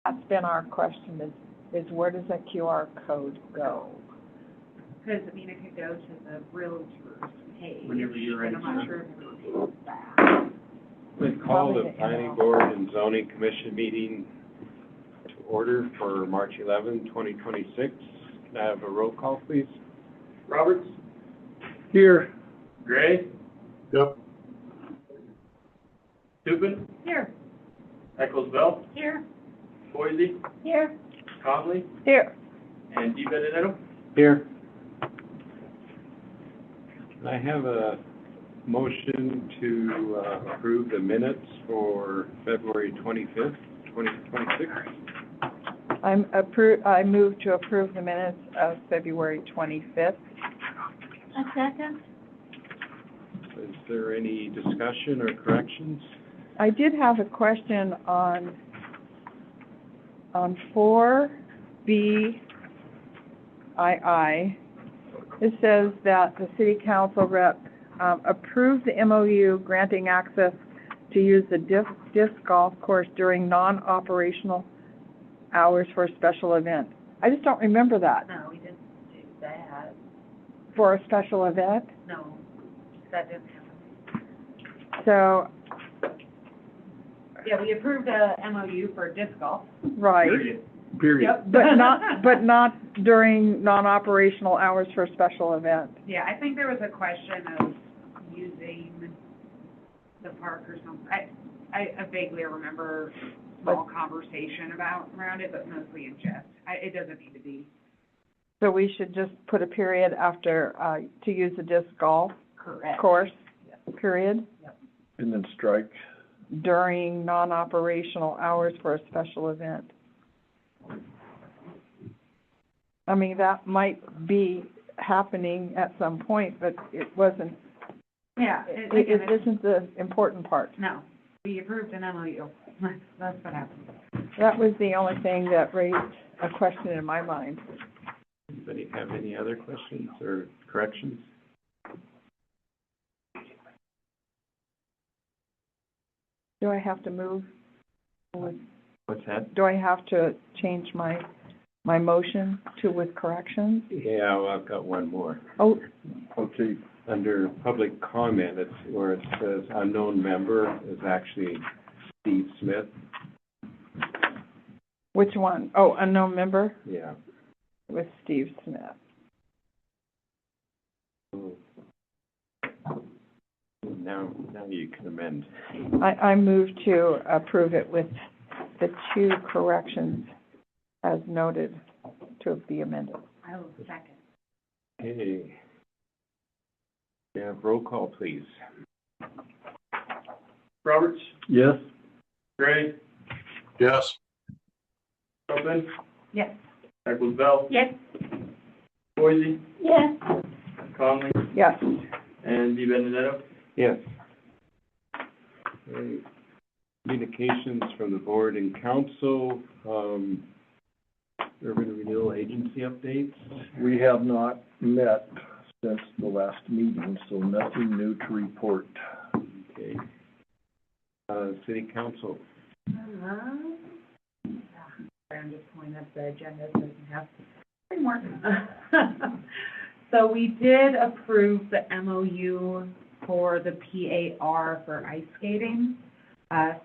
That's been our question is where does that QR code go? Because, I mean, it could go to the realtor's page. Whenever you're ready, but I'm not sir. sure if it'll take that. Please call the Planning Board and Zoning Commission meeting to order for March 11, 2026. Can I have a roll call, please? Roberts? Here. Gray? Yep. Tupin? Here. Eccles Bell? Here. Boise? Here. Conley? Here. And Di Benedetto? Here. Can I have a motion to approve the minutes for February 25th, 2026? I move to approve the minutes of February 25th. A second. Is there any discussion or corrections? I did have a question on 4BII. It says that the city council rep approved the MOU granting access to use the disc golf course during non-operational hours for a special event. I just don't remember that. No, we didn't do that. For a special event? No, that didn't happen. So, Yeah, we approved a MOU for disc golf. right. Period. Yep. But not during non-operational hours for a special event. Yeah, I think there was a question of using the park or something. I vaguely remember a small conversation around it, but mostly in jest. It doesn't need to be. So we should just put a period after, to use the disc golf Correct. course, period, And then strike. during non-operational hours for a special event. I mean, that might be happening at some point, but it wasn't, Yeah, it isn't the important part. no, we approved an MOU. That's what happened. That was the only thing that raised a question in my mind. Anybody have any other questions or corrections? Do I have to move? What's that? Do I have to change my motion to with corrections? Yeah, well, I've got one more. Oh, Okay. Under public comment, it's where it says unknown member is actually Steve Smith. which one? Oh, unknown member Yeah. with Steve Smith. Now you can amend. I move to approve it with the two corrections as noted to be amended. I will second. Okay. Yeah, roll call, please. Roberts? Yes. Gray? Yes. Tupin? Yes. Eccles Bell? Yes. Boise? Yes. Conley? Yes. And Di Benedetto? Yes. Okay. Communications from the board and council, urban renewal agency updates. We have not met since the last meeting, so nothing new to report. Okay. City council. I'm just pulling up the agenda so we can have three more. So we did approve the MOU for the PAR for ice skating,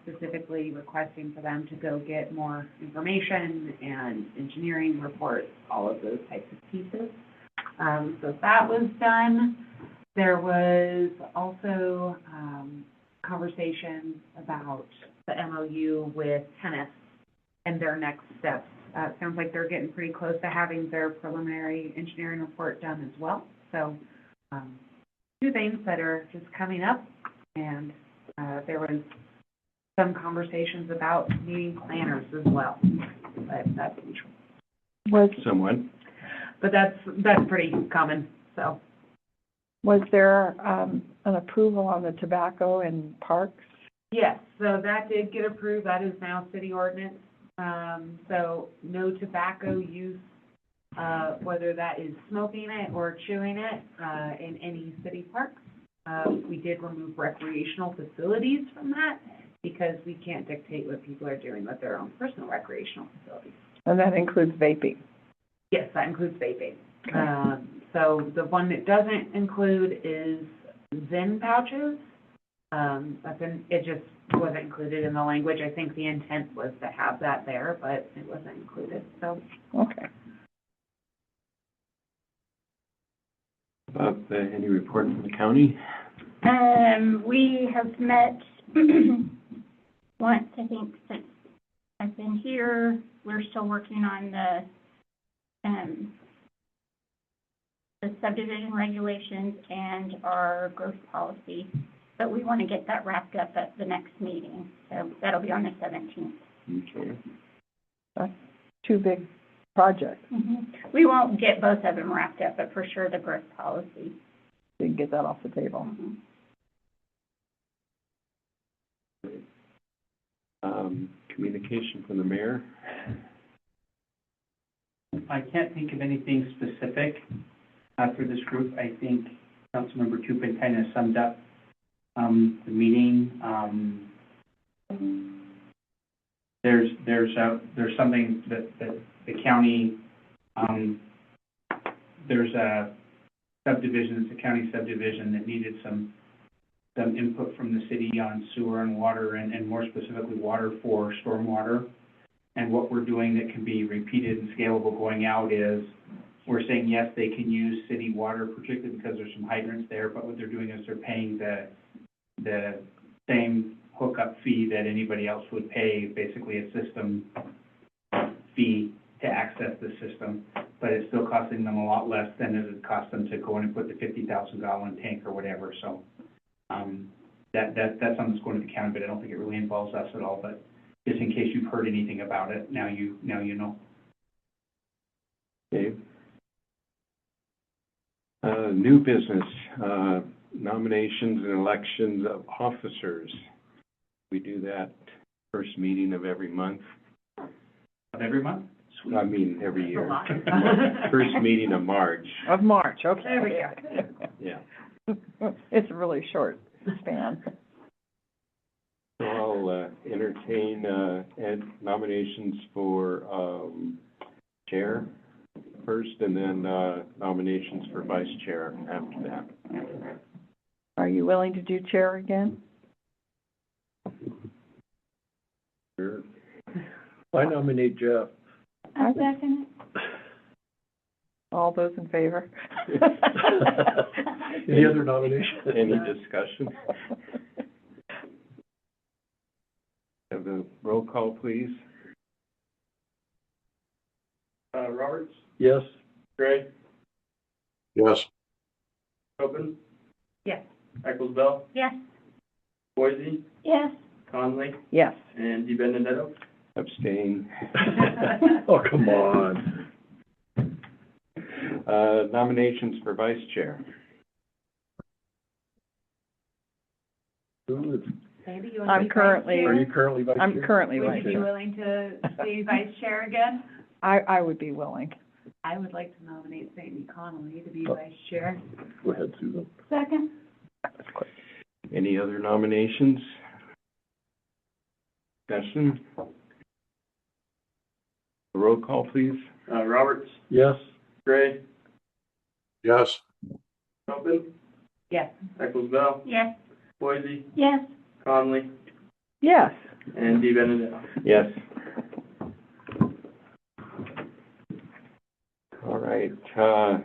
specifically requesting for them to go get more information and engineering reports, all of those types of pieces. So that was done. There was also conversation about the MOU with tennis and their next steps. It sounds like they're getting pretty close to having their preliminary engineering report done as well. So two things that are just coming up, and there was some conversations about needing planners as well. But that's Someone? But that's pretty common, so. Was there an approval on the tobacco in parks? Yes, so that did get approved. That is now city ordinance. So no tobacco use, whether that is smoking it or chewing it, in any city parks. We did remove recreational facilities from that because we can't dictate what people are doing with their own personal recreational facilities. And that includes vaping. Yes, that includes vaping. So the one it doesn't include is Zen pouches. It just wasn't included in the language. I think the intent was to have that there, but it wasn't included, so. Okay. Any report from the county? We have met once, I think, since I've been here. We're still working on the subdivision regulations and our growth policy, but we want to get that wrapped up at the next meeting, so that'll be on the 17th. Okay. That's two big projects. We won't get both of them wrapped up, but for sure the growth policy. So you can get that off the table. Communication from the mayor? I can't think of anything specific for this group. I think Councilmember Tupin kind of summed up the meeting. There's something that the county, there's a subdivision, it's a county subdivision that needed some input from the city on sewer and water, and more specifically water for stormwater. And what we're doing that can be repeated and scalable going out is we're saying, yes, they can use city water, particularly because there's some hydrants there, but what they're doing is they're paying the same hookup fee that anybody else would pay, basically a system fee to access the system, but it's still costing them a lot less than it would cost them to go in and put the 50,000-gallon tank or whatever. So that's something that's going to the county, but I don't think it really involves us at all. But just in case you've heard anything about it, now you know. Okay. New business, nominations and elections of officers. We do that first meeting of every month. Of every month? Sweet. I mean, every That's a year. lot. First meeting of March. Of March, okay. There we go. Yeah. It's a really short span. So I'll entertain nominations for chair first, and then nominations for vice chair after that. Are you willing to do chair again? Sure. I nominate Jeff. I second All those in favor? Any other nominations? Any discussion? Have a roll call, please. Roberts, Yes. Gray, Yes. Tobin, Yes. Eccles Bell, Yes. Boise, Yes. Conley, Yes. and Di Benedetto. Abstain. Oh, come on. Nominations for vice chair. Who is, Sandy, you want to I'm be vice currently- chair? are you currently vice chair? I'm currently Would vice you be chair. willing to be vice chair again? I would be willing. I would like to nominate Sandy Connolly to be Oh. vice chair. Go ahead, Susan. Second. Any other nominations? Discussion? Roll call, please. Roberts, Yes. Gray, Yes. Tobin, Yes. Eccles Bell, Yes. Boise, Yes. Conley, Yes. and Di Benedetto. Yes. All right, now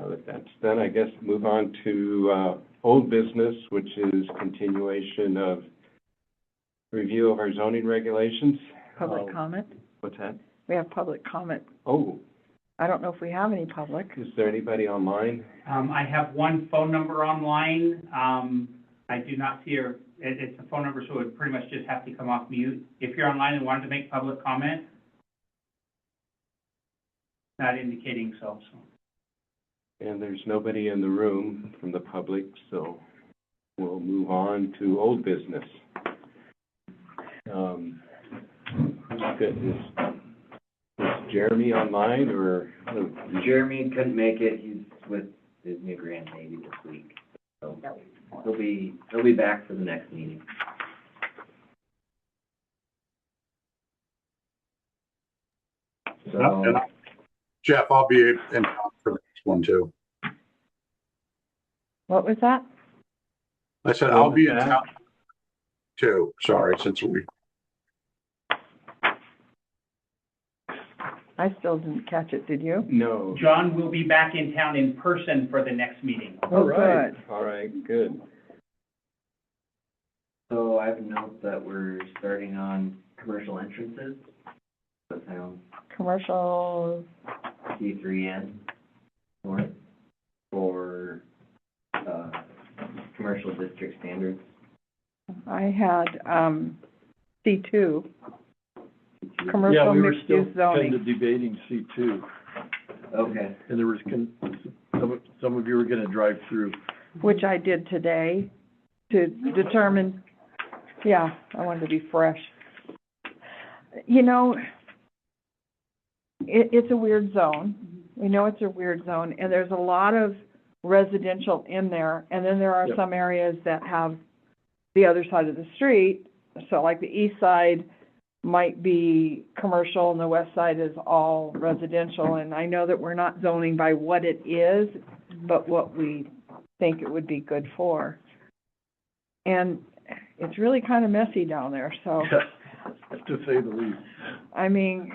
that that's done, I guess move on to old business, which is continuation of review of our zoning regulations. Public comment? What's that? We have public comment. Oh, I don't know if we have any public. is there anybody online? I have one phone number online. I do not see it's a phone number, so it would pretty much just have to come off mute. If you're online and wanted to make public comment, not indicating so. And there's nobody in the room from the public, so we'll move on to old business. Who's good? Is Jeremy online, or? Jeremy couldn't make it, he's with his new grandbaby this week, so he'll be back for the next meeting. So, Jeff, I'll be in town for the next one too. What was that? I said I'll be in town too. Sorry, since we, I still didn't catch it, did you? No. John will be back in town in person for the next meeting. Oh, right. good. All right, good. so I have a note that we're starting on commercial entrances. That sounds Commercial, C3N north for, commercial district standards. I had, C2, Yeah, commercial we were mixed still use zoning. kind of debating C2, Okay. and there was, some of you were gonna drive through. Which I did today to determine, yeah, I wanted to be fresh. You know, it's a weird zone. We know it's a weird zone, and there's a lot of residential in there, and then there are Yep. some areas that have the other side of the street. So like the east side might be commercial and the west side is all residential, and I know that we're not zoning by what it is, but what we think it would be good for. And it's really kind of messy down there, so, To say the least. I mean,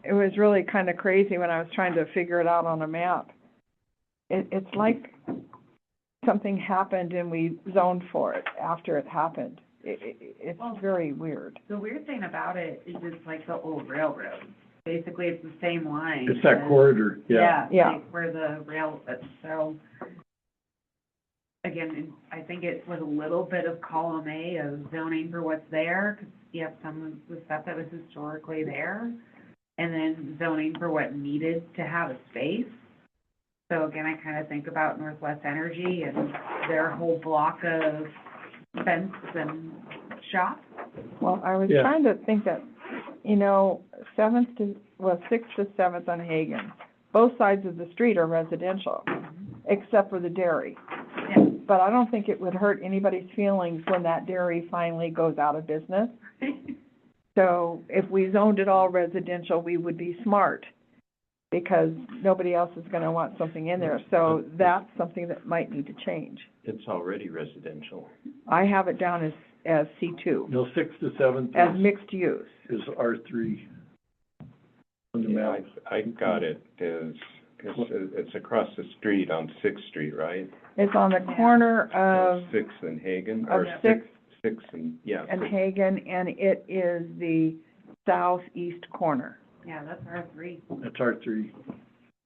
it was really kind of crazy when I was trying to figure it out on a map. It's like something happened and we zoned for it after it happened. It's very weird. The weird thing about it is it's like the old railroad. Basically, it's the same line. It's that as- corridor, yeah. Yeah. Like where the rail, so, again, I think it was a little bit of column A of zoning for what's there, because you have some of the stuff that was historically there, and then zoning for what needed to have a space. So again, I kind of think about Northwest Energy and their whole block of fence and shop. Well, I was Yeah. trying to think that, you know, 6th to 7th on Hagan, both sides of the street are residential, except for the dairy. Yeah. But I don't think it would hurt anybody's feelings when that dairy finally goes out of business. So if we zoned it all residential, we would be smart, because nobody else is gonna want something in there. So that's something that might need to change. It's already residential. I have it down as C2, No, 6th to 7th as mixed use. is R3 on the Yeah, map. I got it as, it's across the street on Sixth Street, right? It's on the corner of Sixth and Hagen, of or Sixth Sixth and, yeah. and Sixth. Hagen, and it is the southeast corner. Yeah, that's R3. That's R3.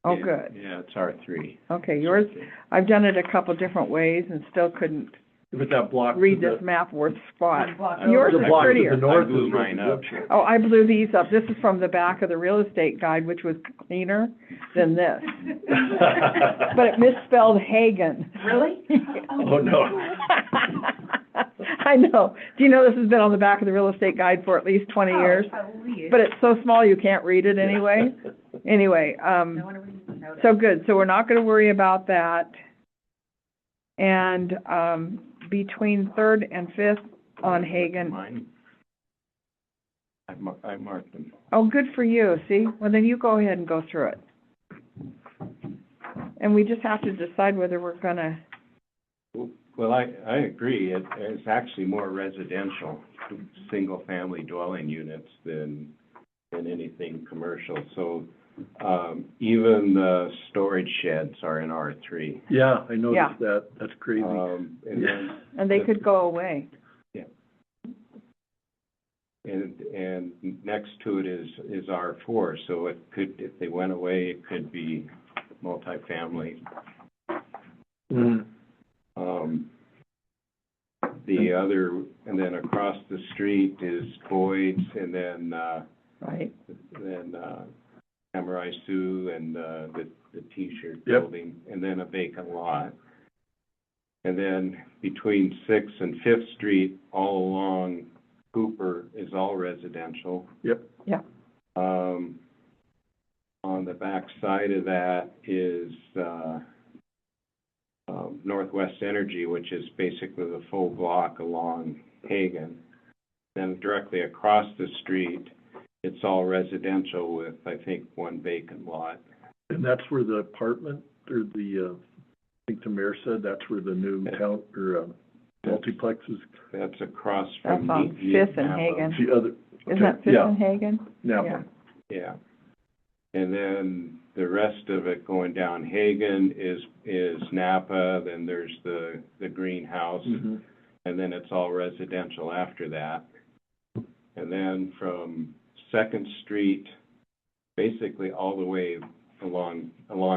Oh, Yeah, good. Yeah, it's R3. Okay, yours, I've done it a couple different ways and still couldn't With that block to read the, this map worth spot. Block. Yours the is block to prettier. the north I blew is mine up. residential. Oh, I blew these up. This is from the back of the real estate guide, which was cleaner than this. But it misspelled Hagen. Really? Oh, no. I know. Do you know this has been on the back of the real estate guide for at least 20 years? Oh, at least. But it's so small you can't read it anyway. Anyway, No wonder we didn't notice. so good. So we're not gonna worry about that. And, between 3rd and 5th on Hagen, Mine. I marked them. oh, good for you, see? Well, then you go ahead and go through it. And we just have to decide whether we're gonna, Well, I agree. It's actually more residential, single-family dwelling units than anything commercial. So, even the storage sheds are in R3. Yeah, I Yeah. noticed that. That's crazy. And then, and they could go away. and next to it is R4, so it could, if they went away, it could be multifamily. Mm. The other, and then across the street is Boyd's, and then, Right. Samurai Sue and, the T-shirt Yep. building, and then a vacant lot. And then between Sixth and Fifth Street, all along Cooper is all residential. Yep. Yeah. On the back side of that is, Northwest Energy, which is basically the full block along Hagen. Then directly across the street it's all residential with, I think, one vacant lot. And that's where the apartment, or the, I think the mayor said that's where the new town, or, multiplex is, That's across That's from. on Fifth and Hagen. the other. Isn't that Fifth Yeah, and Hagen? Napa. Yeah. And then the rest of it going down Hagen is Napa, then there's the greenhouse, Mhm. and then it's all residential after that. And then from Second Street, basically all the way along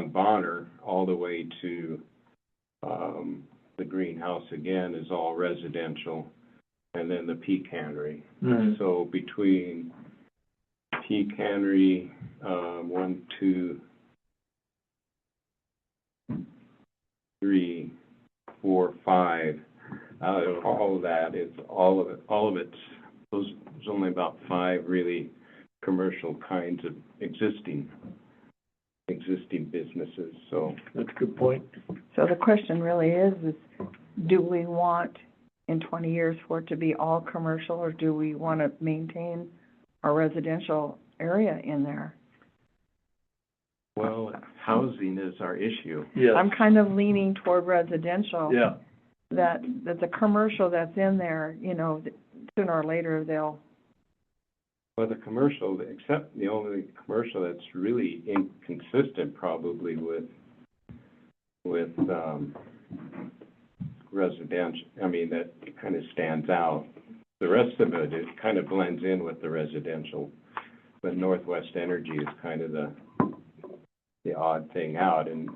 Bonner, all the way to, the greenhouse again is all residential, and then the Peak Cannery. Mhm. So between Peak Cannery, 1, 2, 3, 4, 5, all of that is, all of it's, there's only about 5 really commercial kinds of existing businesses, so. That's a good point. So the question really is do we want in 20 years for it to be all commercial, or do we want to maintain our residential area in there? Well, housing is our issue. Yes. I'm kind of leaning toward residential. Yeah, That the commercial that's in there, you know, sooner or later they'll, Well, the commercial, except the only commercial that's really inconsistent probably with residential, I mean, that kind of stands out. The rest of it, it kind of blends in with the residential, but Northwest Energy is kind of the odd thing out, and,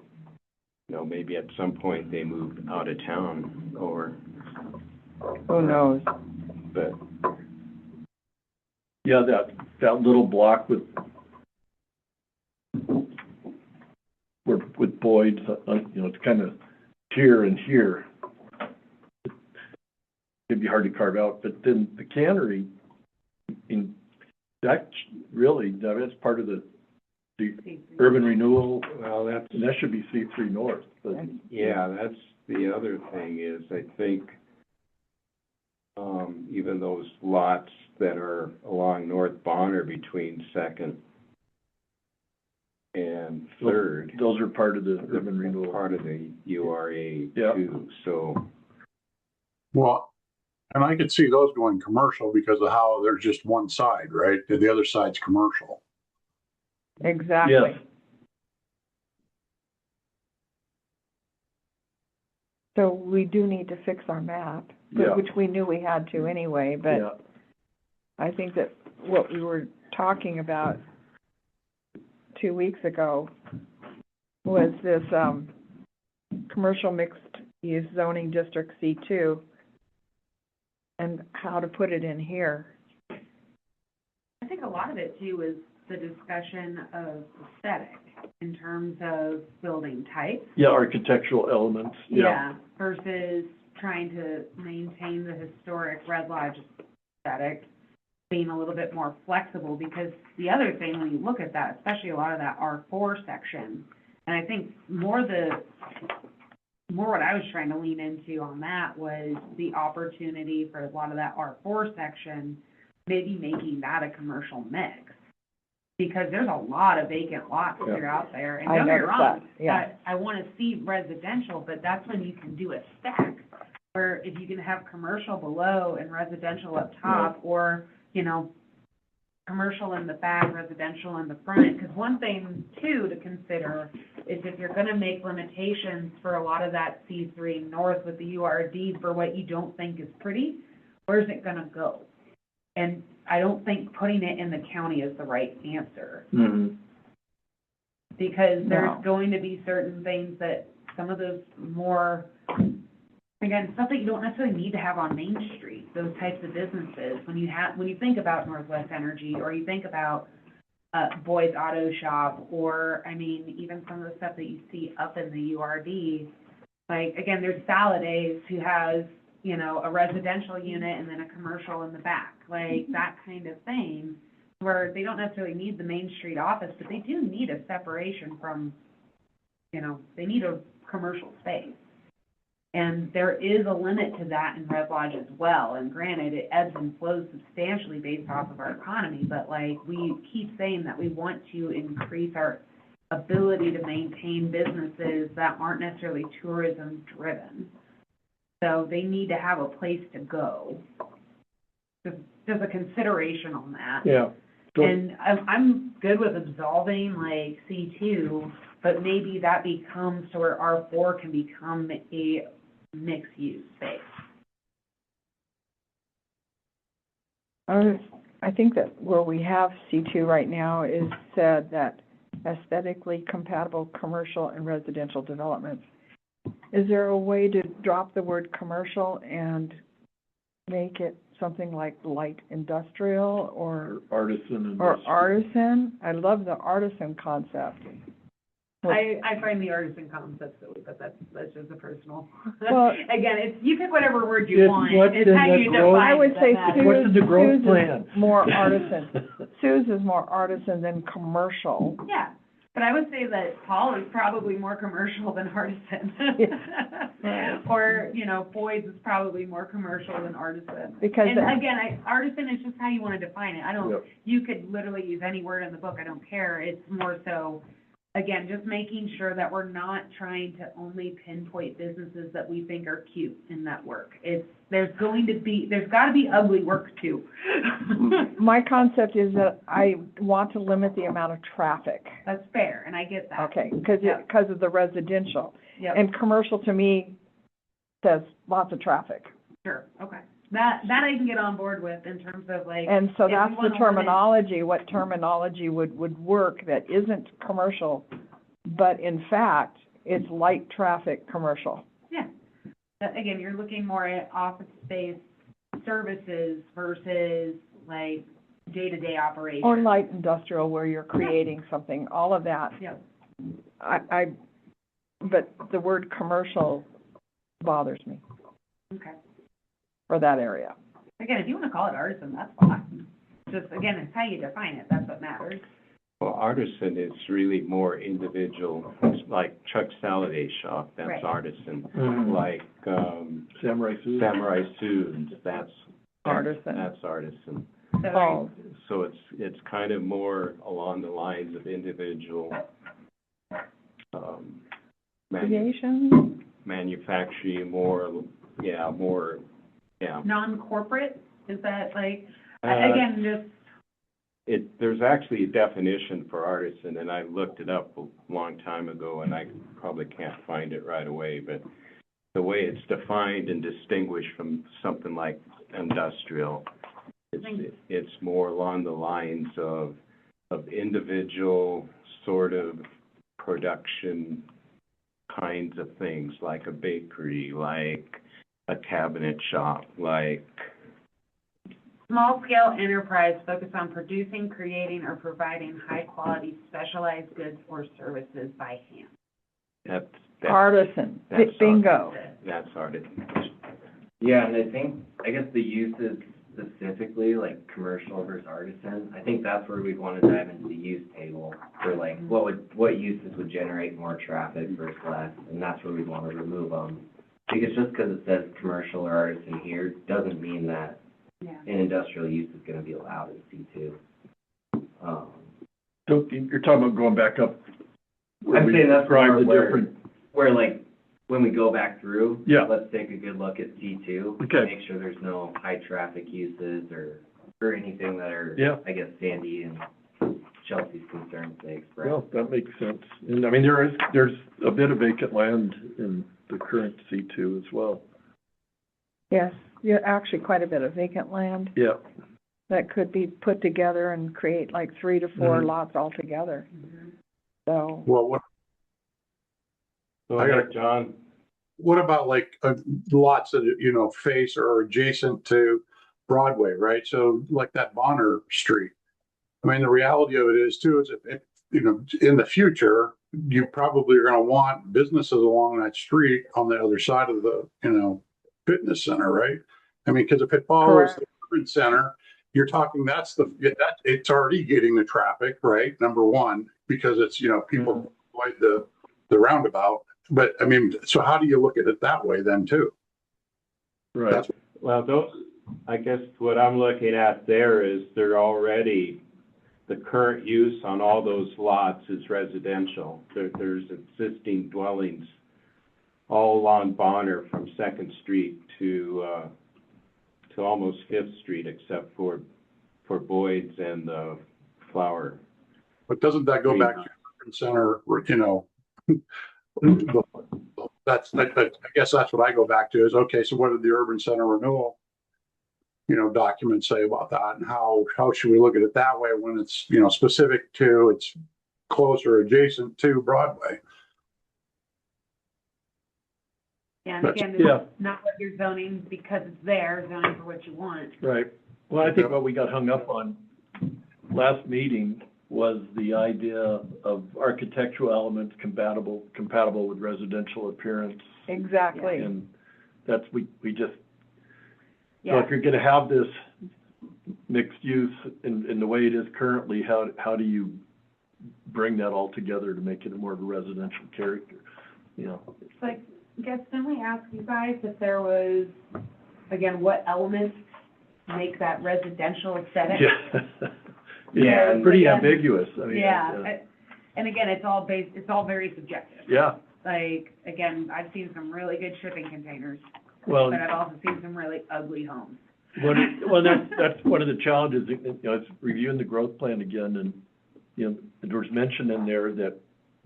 you know, maybe at some point they move out of town, or, who knows? but, yeah, that little block with Boyd's, you know, it's kind of here and here. It'd be hard to carve out, but then the cannery, that's really, that's part of the urban renewal, well, that's, and that should be C3 North, but. yeah, that's the other thing is, I think, even those lots that are along North Bonner between Second and Third, Those are part of the urban renewal. part of the URA Yeah. too, so, Well, and I could see those going commercial because of how there's just one side, right? And the other side's commercial. Exactly. Yes. So we do need to fix our map, Yeah. which we knew we had to anyway, but Yeah, I think that what we were talking about 2 weeks ago was this, commercial mixed-use zoning district C2, and how to put it in here. I think a lot of it too is the discussion of aesthetic in terms of building types. yeah, architectural elements, yeah. Versus trying to maintain the historic Red Lodge aesthetic, being a little bit more flexible, because the other thing, when you look at that, especially a lot of that R4 section, and I think more what I was trying to lean into on that was the opportunity for a lot of that R4 section, maybe making that a commercial mix. Because there's a lot of vacant lots that are out there, and I don't get me noticed wrong, that, yeah. I wanna see residential, but that's when you can do a stack, where if you can have commercial below and residential up top, or, you know, commercial in the back, residential in the front. Because one thing too to consider is if you're gonna make limitations for a lot of that C3 North with the URD for what you don't think is pretty, where's it gonna go? And I don't think putting it in the county is the right answer, Mm-hmm. because there's No. going to be certain things that some of those more, again, stuff that you don't necessarily need to have on Main Street, those types of businesses. When you think about Northwest Energy, or you think about Boyd's Auto Shop, or, I mean, even some of the stuff that you see up in the URD, like, again, there's Saladays who has, you know, a residential unit and then a commercial in the back, like that kind of thing, where they don't necessarily need the Main Street office, but they do need a separation from, you know, they need a commercial space. And there is a limit to that in Red Lodge as well. And granted, it ebbs and flows substantially based off of our economy, but like, we keep saying that we want to increase our ability to maintain businesses that aren't necessarily tourism driven. So they need to have a place to go. There's a consideration on that. Yeah. So- And I'm good with absolving like C2, but maybe that becomes to where R4 can become a mixed use space. I think that where we have C2 right now is said that aesthetically compatible commercial and residential developments. Is there a way to drop the word commercial and make it something like light industrial or Artisan. or industry. artisan? I love the artisan concept. I find the artisan concept silly, but that's just a personal. Well- Again, it's, you pick whatever word you It's want. what's It's in how the you growth- define I would it say that matters. What's in the growth Sue's plan? is more artisan. Sue's is more artisan than commercial. Yeah, but I would say that Paul is probably more commercial than artisan. Right. Or, you know, Boyd's is probably more commercial than artisan. Because And the- again, artisan is just how you want to define it. I don't, Yep. you could literally use any word in the book, I don't care. It's more so, again, just making sure that we're not trying to only pinpoint businesses that we think are cute in that work. There's got to be ugly work too. My concept is that I want to limit the amount of traffic, That's fair, and I get that. okay, because Yep. of the residential. Yep. And commercial to me says lots of traffic. Sure, okay. That I can get on board with in terms of like. And so if we that's the wanna limit- terminology, what terminology would work that isn't commercial, but in fact, it's light traffic commercial. Yeah. Again, you're looking more at office space services versus like day-to-day operations. Or light industrial where you're creating something, all of that. Yep. But the word commercial bothers me Okay. for that area. Again, if you want to call it artisan, that's fine. Just, again, it's how you define it, that's what matters. Well, artisan is really more individual. It's like Chuck Saladay Shop, that's Right. artisan. Mhm. Like, Samurai suit. Samurai Suits, that's Artisan. That's artisan. So, Oh, So it's kind of more along the lines of individual, creation? manufacturing, more. non-corporate, is that like, Uh, again, just, There's actually a definition for artisan, and I looked it up a long time ago, and I probably can't find it right away, but the way it's defined and distinguished from something like industrial, it's more along the lines of individual sort of production kinds of things, like a bakery, like a cabinet shop, like, small-scale enterprise focused on producing, creating, or providing high-quality specialized goods or services by hand. that's Artisan, that's bingo. That's artisan. Yeah, and I guess the uses specifically, like commercial versus artisan, I think that's where we'd want to dive into the use table for like, what uses would generate more traffic versus less, and that's where we'd want to remove them. Because just because it says commercial or artisan here, doesn't mean that Yeah. an industrial use is gonna be allowed in C2. So you're talking about going back up? where I'm we saying that's described more the where- different, Where like, when we go back through. Yeah. Let's take a good look at C2. Okay. Make sure there's no high traffic uses or anything that are. Yeah. I guess Sandy and Chelsea's concerns they expressed. well, that makes sense. And I mean, there's a bit of vacant land in the current C2 as well. Yes, yeah, actually quite a bit of vacant land Yeah. that could be put together and create like 3 to 4 Mhm. lots altogether. So, Well, what Go I got ahead, John. about like lots that, face or are adjacent to Broadway, right? So like that Bonner Street. I mean, the reality of it is too, is if in the future, you probably are gonna want businesses along that street on the other side of the, fitness center, right? I mean, because if it follows the urban center, you're talking, it's already getting the traffic, right? Number one, because it's, people avoid the roundabout. but I mean, so how do you look at it that way then too? Right. That's- Well, I guess what I'm looking at there is they're already, the current use on all those lots is residential. There's existing dwellings all along Bonner from Second Street to almost Fifth Street, except for Boyd's and the Flower. But doesn't that go back to urban center, you know? I guess that's what I go back to is, okay, so what did the urban center renewal, you know, documents say about that? And how should we look at it that way when it's, you know, specific to, it's closer adjacent to Broadway? Yeah, and But- again, yeah. it's not what you're zoning because it's there, zoning for what you want. Right. Well, I think what we got hung up on last meeting was the idea of architectural elements compatible with residential appearance. Exactly. And that's, we just, so Yeah, if you're gonna have this mixed use in the way it is currently, how do you bring that all together to make it more of a residential character? You know, it's like, I guess, didn't we ask you guys if there was, again, what elements make that residential aesthetic? yeah. Yeah, It's pretty again, ambiguous, I mean. Yeah, and again, it's all very subjective. Yeah, Like, again, I've seen some really good shipping containers, well, but I've also seen some really ugly homes. well, that's one of the challenges, you know, it's reviewing the growth plan again, and, you know, there was mention in there that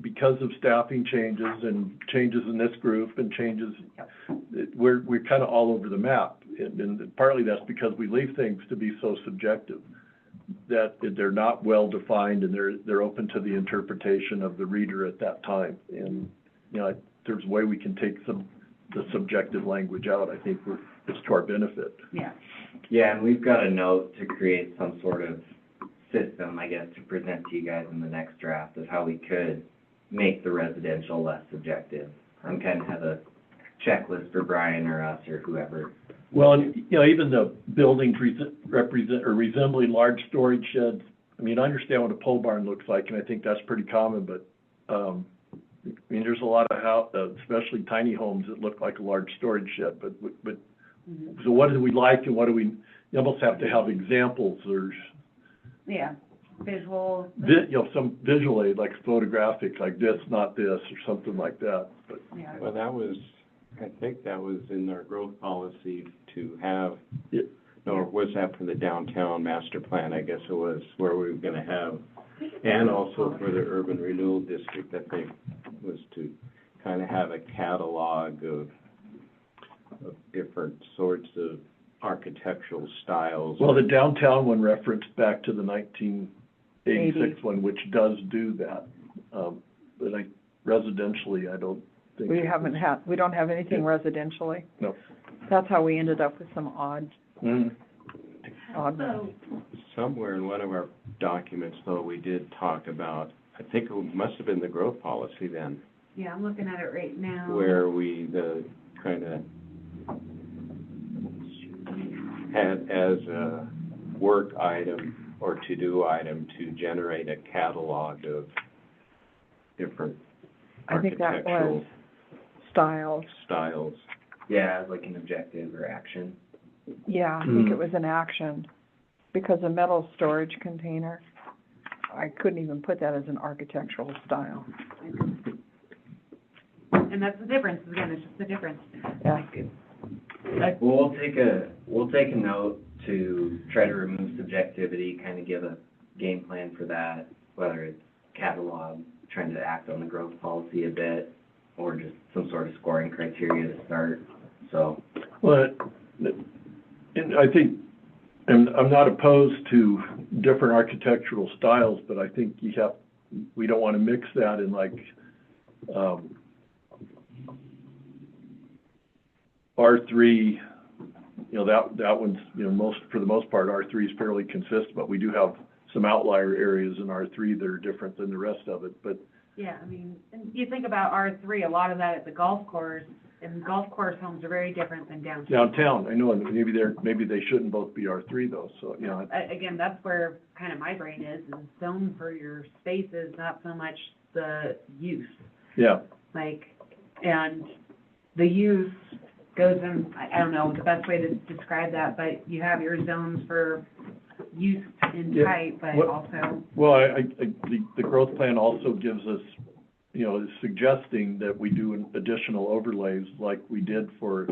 because of staffing changes and changes in this group and changes, we're kind of all over the map. And partly that's because we leave things to be so subjective, that they're not well-defined and they're open to the interpretation of the reader at that time. And, you know, there's a way we can take the subjective language out. I think it's to our benefit. Yeah. Yeah, and we've got a note to create some sort of system, I guess, to present to you guys in the next draft of how we could make the residential less subjective. I'm kind of have a checklist for Brian or us or whoever. Well, and, you know, even the buildings resembling large storage sheds, I mean, I understand what a pole barn looks like, and I think that's pretty common, but, I mean, there's a lot of especially tiny homes that look like a large storage shed, but, so what do we like and what do we, you almost have to have examples or, Yeah, visual. you know, some visual aid, like photographic, like this, not this, or something like that, but. Yeah. Well, I think that was in our growth policy to have, Yeah. or was that for the downtown master plan, I guess it was, where we were gonna have, and also for the urban renewal district, I think, was to kind of have a catalog of different sorts of architectural styles. Well, the downtown one referenced back to the 1986 one, which does do that. But residentially, I don't think. We don't have anything residentially. No. That's how we ended up with some odd Mhm. ones. Somewhere in one of our documents, though, we did talk about, I think it must have been the growth policy then, Yeah, I'm looking at it right now. where we, kind of had as a work item or to-do item to generate a catalog of different I think that architectural was styles. styles. Yeah, as like an objective or action. Yeah, I think it was an action, because a metal storage container, I couldn't even put that as an architectural style. And that's the difference, again, it's just the difference. Yeah. Like, it's- Well, we'll take a note to try to remove subjectivity, kind of give a game plan for that, whether it's catalog, trying to act on the growth policy a bit, or just some sort of scoring criteria to start, so. Well, and I think, and I'm not opposed to different architectural styles, but I think we don't want to mix that in like, R3, you know, that one's, you know, for the most part, R3 is fairly consistent, but we do have some outlier areas in R3 that are different than the rest of it, but. Yeah, I mean, and you think about R3, a lot of that at the golf course, and golf course homes are very different than downtown. Downtown, I know, and maybe they shouldn't both be R3 though, so, you know. Again, that's where kind of my brain is zone for your spaces, not so much the use. Yeah, Like, And the use goes in, I don't know the best way to describe that, but you have your zones for use and Yeah. type, but What- also, Well, the growth plan also gives us, you know, is suggesting that we do an additional overlays like we did for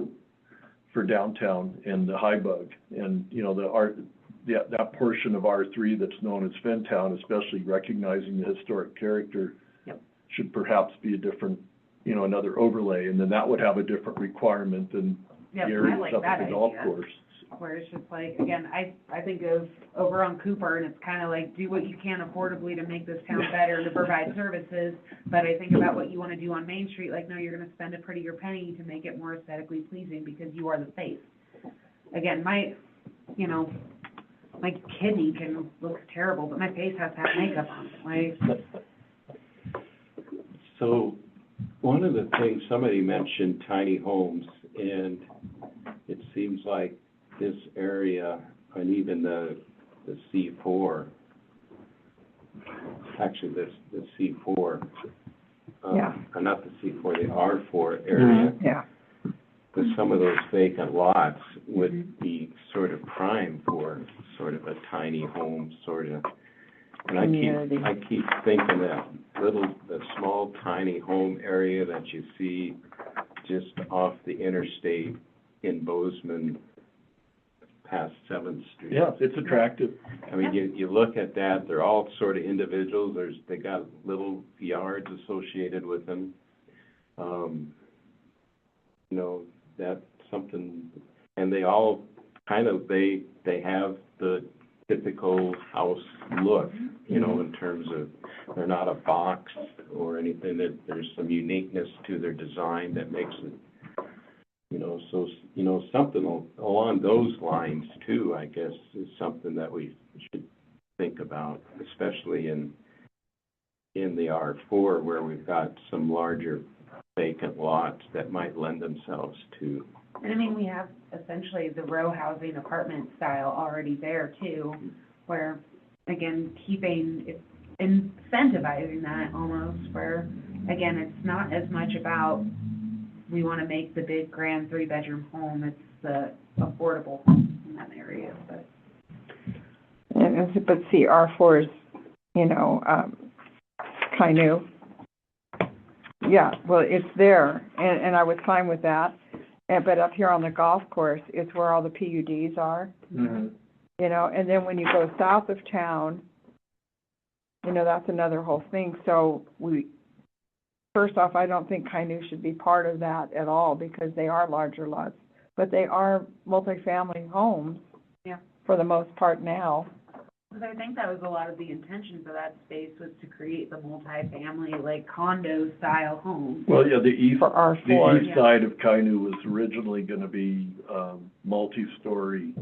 downtown and the High Bug. And, you know, that portion of R3 that's known as Fentown, especially recognizing the historic character, Yep. should perhaps be a different, you know, another overlay, and then that would have a different requirement than the yep, I areas like up that at the golf idea. course. Where it's just like, again, I think of over on Cooper, and it's kind of like, do what you can affordably to make this town better, to provide services, but I think about what you want to do on Main Street, like, no, you're going to spend a prettier penny to make it more aesthetically pleasing because you are the face. Again, my kidney can look terrible, but my face has to have makeup on it, like, So, one of the things, somebody mentioned tiny homes, and it seems like this area, and even the C4, actually, the C4, Yeah. not the C4, the R4 area, Yeah. with some of those vacant lots would be sort of prime for sort of a tiny home, sort of. And Community. I keep thinking that the small tiny home area that you see just off the interstate in Bozeman past 7th Street. Yeah, it's attractive. I mean, you look at that, they're all sort of individuals, they got little yards associated with them. You know, that's something, and they all kind of, they have the typical house look, you know, in terms of, they're not a box or anything, that there's some uniqueness to their design that makes it, you know, so, you know, something along those lines too, I guess, is something that we should think about, especially in the R4 where we've got some larger vacant lots that might lend themselves to. and I mean, we have essentially the row housing apartment style already there too, where, again, incentivizing that almost, where, again, it's not as much about, we want to make the big grand 3-bedroom home, it's the affordable homes in that area, but. But see, R4 is, you know, Kainu. Yeah, well, it's there, and I was fine with that. But up here on the golf course, it's where all the PUDs are, Mm-hmm. you know, and then when you go south of town, you know, that's another whole thing. So first off, I don't think Kainu should be part of that at all because they are larger lots. But they are multifamily homes. Yeah. For the most part now. Because I think that was a lot of the intention for that space, was to create the multifamily, like condo-style home. Well, yeah, the east For R4. east side of Kainu was originally gonna be, multi-story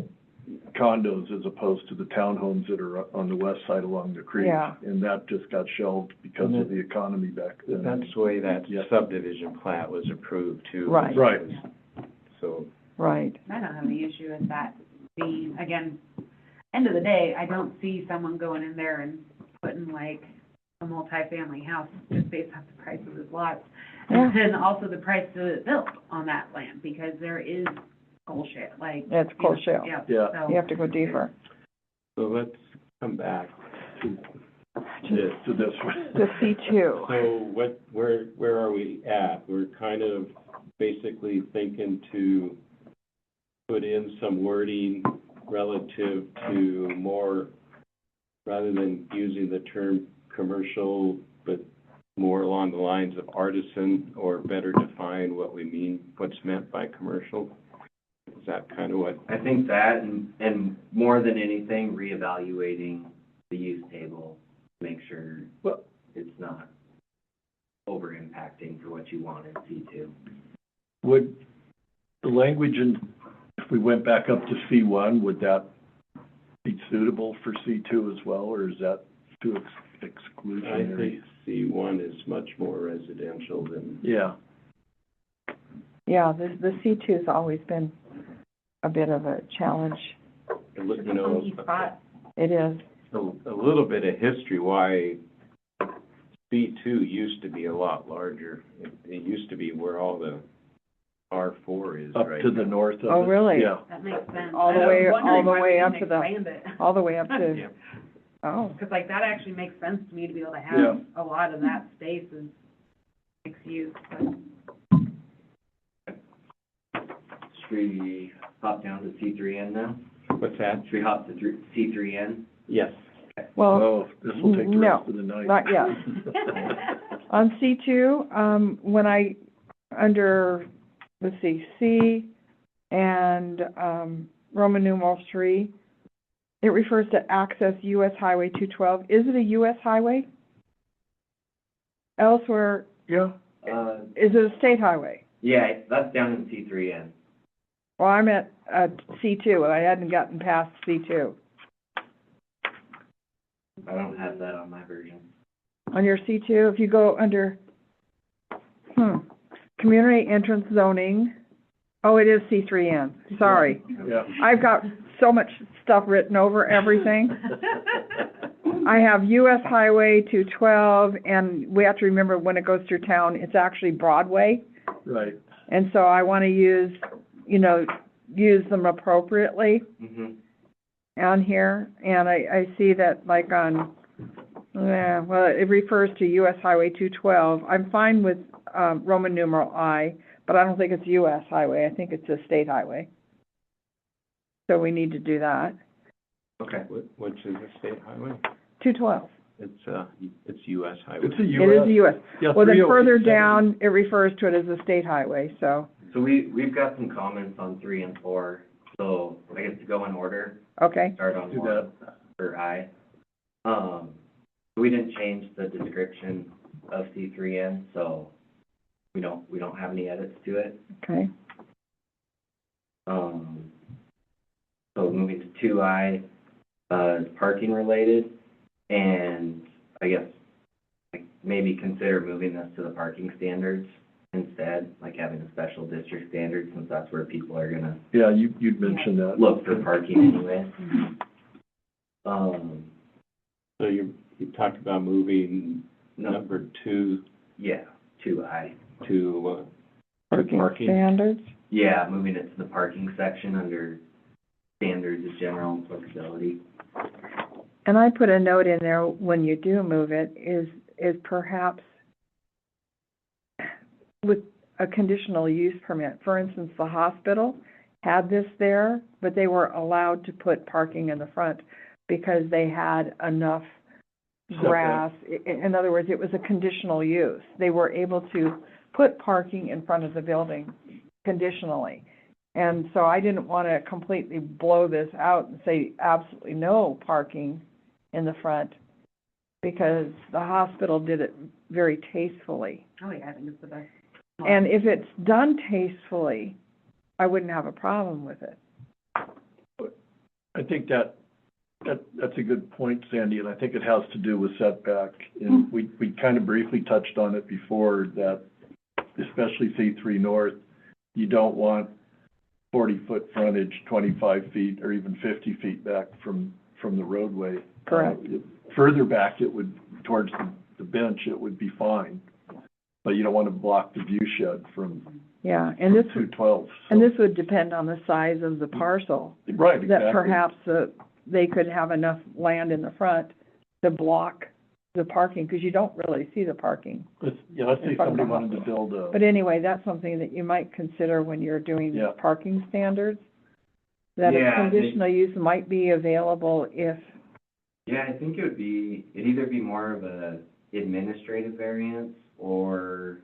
condos as opposed to the townhomes that are on the west side along the creek. Yeah. And that just got shelved because of the economy back then. That's the way that Yeah. subdivision plat was approved too. Right. Right. So, Right. I don't have any issue with that being, again, end of the day, I don't see someone going in there and putting like a multifamily house just based off the price of his lots. Yeah. And then also the price to build on that land, because there is coal shale, like. It's coal shale. Yeah. Yeah. So- You have to go deeper. so let's come back to Just To this one. the C2. So where are we at? We're kind of basically thinking to put in some wording relative to more, rather than using the term commercial, but more along the lines of artisan, or better define what we mean, what's meant by commercial? Is that kind of what? I think that, and more than anything, reevaluating the use table, make sure Well- it's not over impacting for what you want in C2. Would the language if we went back up to C1, would that be suitable for C2 as well, or is that too I exclusionary? think C1 is much more residential than, Yeah, Yeah, the C2's always been a bit of a challenge. you It's a know, funky spot. It is. a little bit of history why C2 used to be a lot larger. It used to be where all the R4 is Up right to the now. north of it. Oh, really? Yeah. That makes sense. All the I was way- wondering all the why we way up didn't to the- expand it. All the way up to, Yeah. oh, Because like that actually makes sense to me to be able to Yeah. have a lot of that space is mixed use, but. Should we hop down to C3N now? What's that? Should we hop to C3N? Yes. well, Oh, this will take the no, rest of the night. not yet. On C2, when I, under, let's see, C and, Roman numeral 3, it refers to access US Highway 212. Is it a US highway? Elsewhere, Yeah, is it a state highway? Yeah, that's down in C3N. Well, I'm at, C2. I hadn't gotten past C2. I don't have that on my version. On your C2, if you go under, community entrance zoning, oh, it is C3N, sorry. yeah. I've got so much stuff written over everything. I have US Highway 212, and we have to remember when it goes through town, it's actually Broadway. Right. And so I want to use them appropriately on here. And I see that like on, well, it refers to US Highway 212. I'm fine with, Roman numeral I, but I don't think it's US highway. I think it's a state highway. So we need to do that. Okay. Which is a state highway? 212. It's US highway. It's a It US. is US. Yeah, Well, then 308 further said it. down, it refers to it as a state highway, so, So we've got some comments on 3 and 4, so I guess to go in order, okay. start on Do 1 for I. We didn't change the description of C3N, so we don't have any edits to it. Okay. So moving to 2I, parking related, and I guess like maybe consider moving this to the parking standards instead, like having a special district standard, since that's where people are gonna Yeah, you'd mentioned that. look for parking anyway. So you talked about moving No, number 2 yeah, 2I. to, Parking standards. Yeah, moving it to the parking section under standards of general applicability. And I put a note in there, when you do move it, is perhaps with a conditional use permit. For instance, the hospital had this there, but they were allowed to put parking in the front because they had enough grass. In other words, it was a conditional use. They were able to put parking in front of the building conditionally. And so I didn't want to completely blow this out and say absolutely no parking in the front, because the hospital did it very tastefully. Oh, yeah, I think it's the best. And if it's done tastefully, I wouldn't have a problem with it. I think that's a good point, Sandy, and I think it has to do with setback. And we kind of briefly touched on it before, that especially C3 North, you don't want 40-foot frontage, 25 feet, or even 50 feet back from the roadway. Correct. Further back, it would, towards the bench, it would be fine. But you don't want to block the view shed from Yeah, and this, 212. and this would depend on the size of the parcel. Right, exactly. That perhaps they could have enough land in the front to block the parking, because you don't really see the parking. Let's say in front of somebody the wanted to hospital. build a, But anyway, that's something that you might consider when you're doing Yeah. parking standards. That a Yeah, conditional use might be available if, Yeah, I think it'd either be more of a administrative variance, or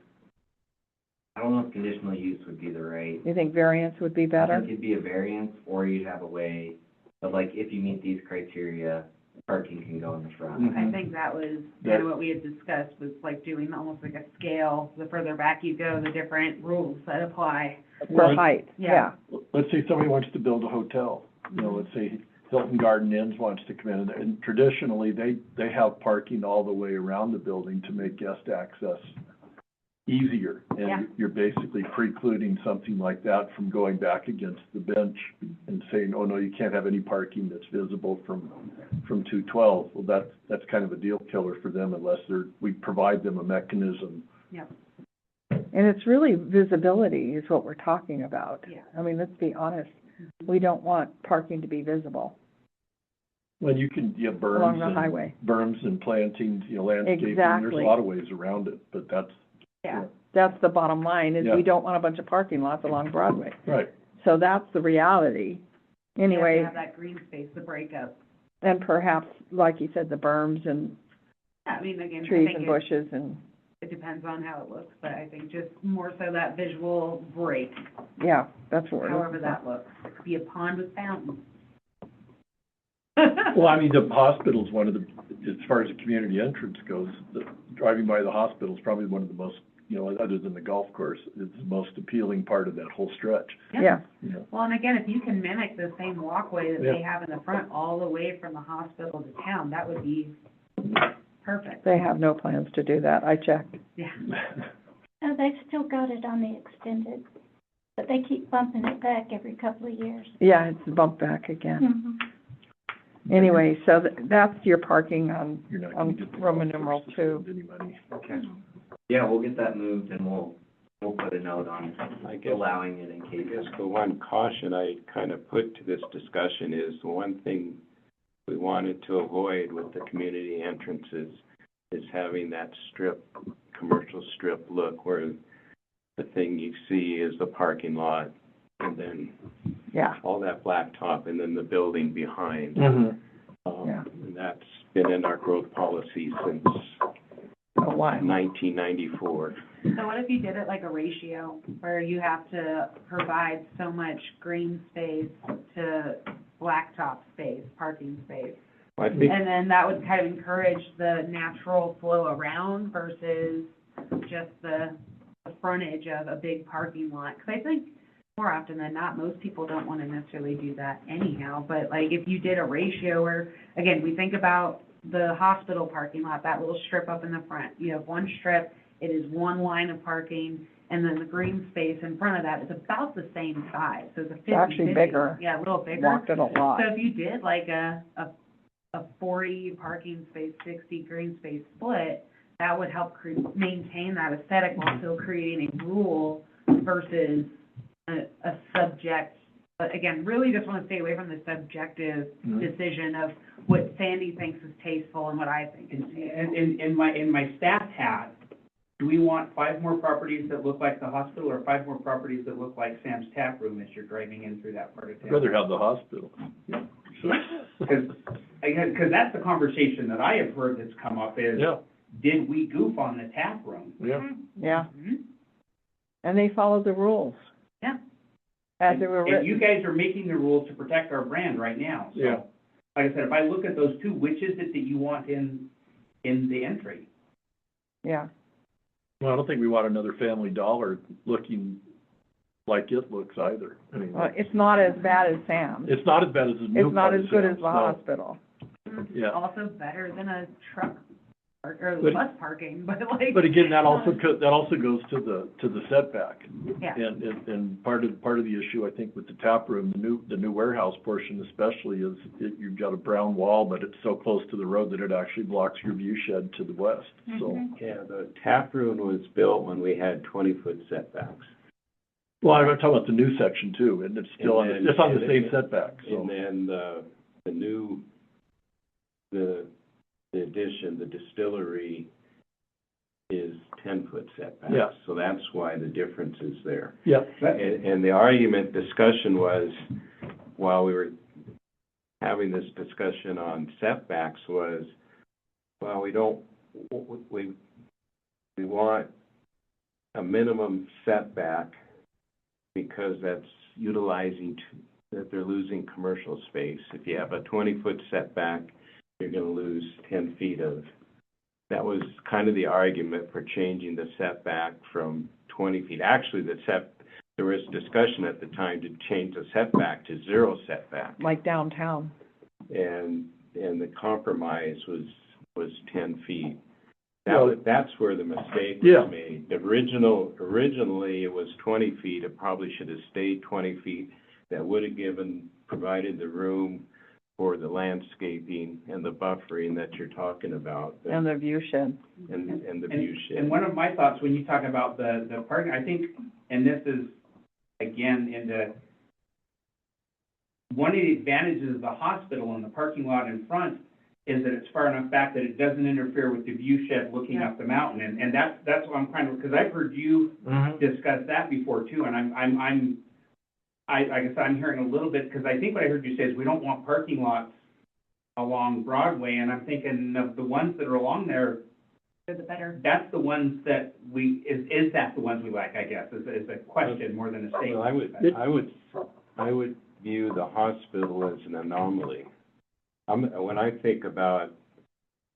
I don't know if conditional use would be the right. you think variance would be I better. think it'd be a variance, or you'd have a way of like, if you meet these criteria, parking can go in the front. I think that was kind of what we had discussed, was like doing almost like a scale. The further back you go, the different rules that apply. For Well, height, yeah. yeah. let's say somebody wants to build a hotel. Let's say Hilton Garden Inns wants to come in, and traditionally, they have parking all the way around the building to make guest access easier. Yeah. And you're basically precluding something like that from going back against the bench and saying, oh, no, you can't have any parking that's visible from 212. Well, that's kind of a deal killer for them unless we provide them a mechanism. Yep. And it's really visibility is what we're talking about. Yeah. I mean, let's be honest, we don't want parking to be visible Well, you can, berms. along the and- highway. Berms and plantings, landscaping. There's Exactly. a lot of ways around it, but that's. Yeah. That's the bottom line, is Yeah. we don't want a bunch of parking lots along Broadway. Right. So that's the reality. You Anyway, have to have that green space, the breakup. and perhaps, like you said, the berms and Yeah, I mean, again, I trees think and it, bushes and, it depends on how it looks, but I think just more so that visual break, yeah, that's what we're however looking for. that looks. It could be a pond with fountains. Well, I mean, the hospital's one of the, as far as the community entrance goes, driving by the hospital's probably one of the most, other than the golf course, is the most appealing part of that whole stretch. Yeah, Well, and again, if you can mimic the same walkway that they Yeah. have in the front all the way from the hospital to town, that would be perfect. they have no plans to do that, I checked. Yeah. They've still got it on the extended, but they keep bumping it back every couple of years. Yeah, it's bumped back again. Mhm. Anyway, so that's your parking on, You're not gonna on get the Roman golf numeral course to 2. spend any money. Okay. Yeah, we'll get that moved and we'll put a note on I guess, allowing it in I case. guess the one caution I kind of put to this discussion is the one thing we wanted to avoid with the community entrances is having that commercial strip look where the thing you see is the parking lot and then Yeah, all that blacktop and then the building behind. Mm-hmm. Yeah. And that's been in our growth policy since a while. 1994. So what if you did it like a ratio, where you have to provide so much green space to blacktop space, parking space? I think, And then that would kind of encourage the natural flow around versus just the frontage of a big parking lot. Because I think more often than not, most people don't want to necessarily do that anyhow. But like if you did a ratio where, again, we think about the hospital parking lot, that little strip up in the front. You have one strip, it is one line of parking, and then the green space in front of that is about the same size. So it's a 50-50. It's actually bigger. Yeah, a little bigger. Walked it a lot. So if you did like a 40 parking space, 60 green space split, that would help maintain that aesthetic while still creating a rule versus a subject. But again, really just want to stay away from the subjective Mhm. decision of what Sandy thinks is tasteful and what I think is tasteful. And in my staff hat, do we want 5 more properties that look like the hospital or 5 more properties that look like Sam's Tap Room as you're driving in through that part of town? I'd rather have the hospital. Yeah. Because that's the conversation that I have heard that's come up is, Yeah, did we goof on the tap room? yeah. Yeah, Mhm. and they followed the rules. Yeah. As they were And you written. guys are making the rules to protect our brand right now. So, Yeah. like I said, if I look at those 2, which is it that you want in the entry? Yeah, Well, I don't think we want another Family Dollar looking like it looks either. I mean, well, it's not as bad as Sam's. it's not as bad as the new It's not part as of good as Sam's, the no. hospital. Yeah. Also better than a truck or But- bus parking, but like. But again, that also goes to the setback. Yeah. And part of the issue, I think, with the tap room, the new warehouse portion especially, is you've got a brown wall, but it's so close to the road that it actually blocks your view shed to the west, so. Mhm. yeah, the tap room was built when we had 20-foot setbacks. Well, I'm talking about the new section too, and it's still on, And then- it's on the and same then- setback, so. And then the addition, the distillery is 10-foot setbacks. Yeah. So that's why the difference is there. Yeah, And the argument, discussion was, while we were having this discussion on setbacks was, well, we want a minimum setback because that's utilizing, that they're losing commercial space. If you have a 20-foot setback, you're gonna lose 10 feet of, that was kind of the argument for changing the setback from 20 feet. Actually, there was discussion at the time to change the setback to 0 setback. Like downtown. And the compromise was 10 feet. That's where the mistake Yeah. was made. Originally, it was 20 feet. It probably should have stayed 20 feet. That would have provided the room for the landscaping and the buffering that you're talking about. And the view shed. And the view shed. And one of my thoughts when you talk about the parking, I think, and this is, again, one of the advantages of the hospital and the parking lot in front is that it's far enough back that it doesn't interfere with the view shed looking up the mountain. And that's what I'm kind of, because I've heard you discuss that before too, and I guess I'm hearing a little bit, because I think what I heard you say is we don't want parking lots along Broadway, and I'm thinking of the ones that are along there, They're the better. that's the ones that is that the ones we like, I guess, is a question more than a statement. Well, I would view the hospital as an anomaly. When I think about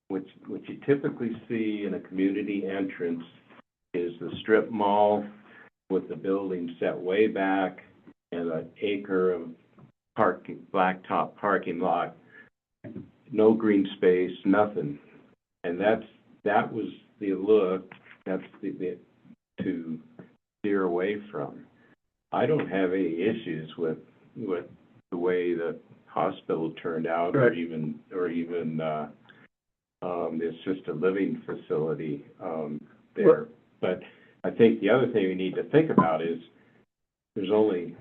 what you typically see in a community entrance is the strip mall with the building set way back and an acre of blacktop parking lot, no green space, nothing. And that was the look, that's the to steer away from. I don't have any issues with the way the hospital turned out, or Right. even the assisted living facility there. But I think the other thing we need to think about is there's only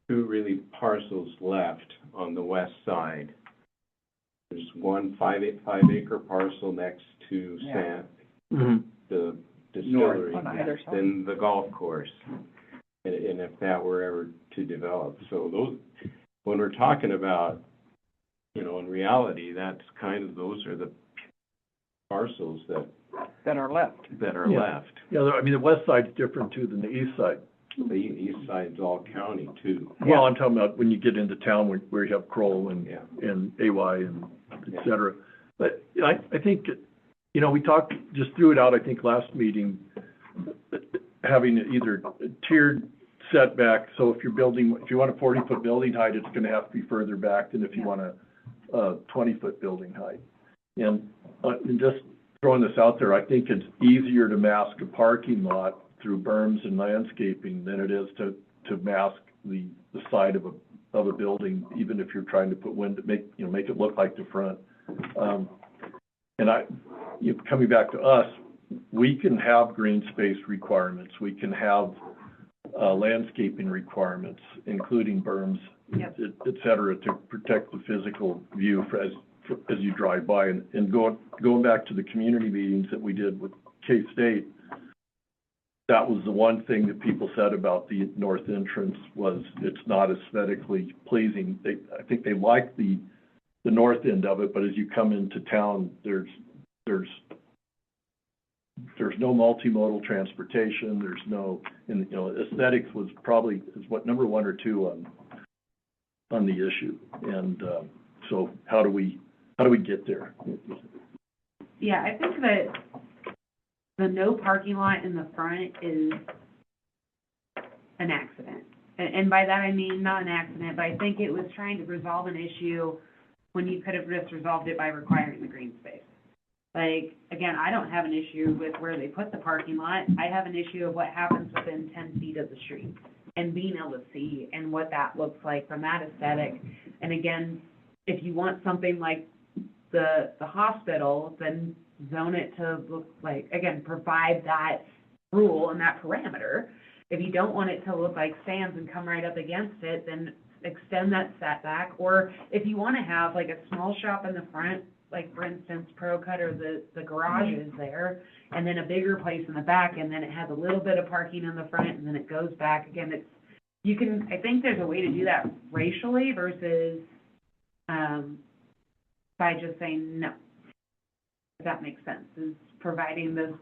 two really parcels left on the west side. There's one 5-acre parcel next to the distillery, On either side. then the golf course, and if that were ever to develop. So those, when we're talking about, in reality, that's those are the parcels That are left. Yeah. left. Yeah, I mean, the west side's different too than the east side. The east side's all county too. Well, I'm talking about when you get into town where you have Kroll and Yeah. AY and et cetera. But I think, we talked, just threw it out, I think, last meeting, having either tiered setback, so if you want a 40-foot building height, it's gonna have to be further back than if you want a 20-foot building height. And just throwing this out there, I think it's easier to mask a parking lot through berms and landscaping than it is to mask the side of a building, even if you're trying to put make it look like the front. And coming back to us, we can have green space requirements, we can have landscaping requirements, including berms, Yep. et cetera, to protect the physical view as you drive by. And going back to the community meetings that we did with K-State, that was the one thing that people said about the north entrance was it's not aesthetically pleasing. I think they like the north end of it, but as you come into town, there's no multimodal transportation, there's no, aesthetics was probably what, number 1 or 2 on the issue. And so how do we get there? Yeah, I think that the no parking lot in the front is an accident. And by that I mean not an accident, but I think it was trying to resolve an issue when you could have just resolved it by requiring the green space. Like, again, I don't have an issue with where they put the parking lot. I have an issue of what happens within 10 feet of the street and being able to see and what that looks like from that aesthetic. And again, if you want something like the hospital, then zone it to look like, again, provide that rule and that parameter. If you don't want it to look like stands and come right up against it, then extend that setback. Or if you want to have like a small shop in the front, like for instance, Pro Cut or the garage is there, and then a bigger place in the back, and then it has a little bit of parking in the front, and then it goes back. Again, I think there's a way to do that racially versus by just saying no. If that makes sense, is providing the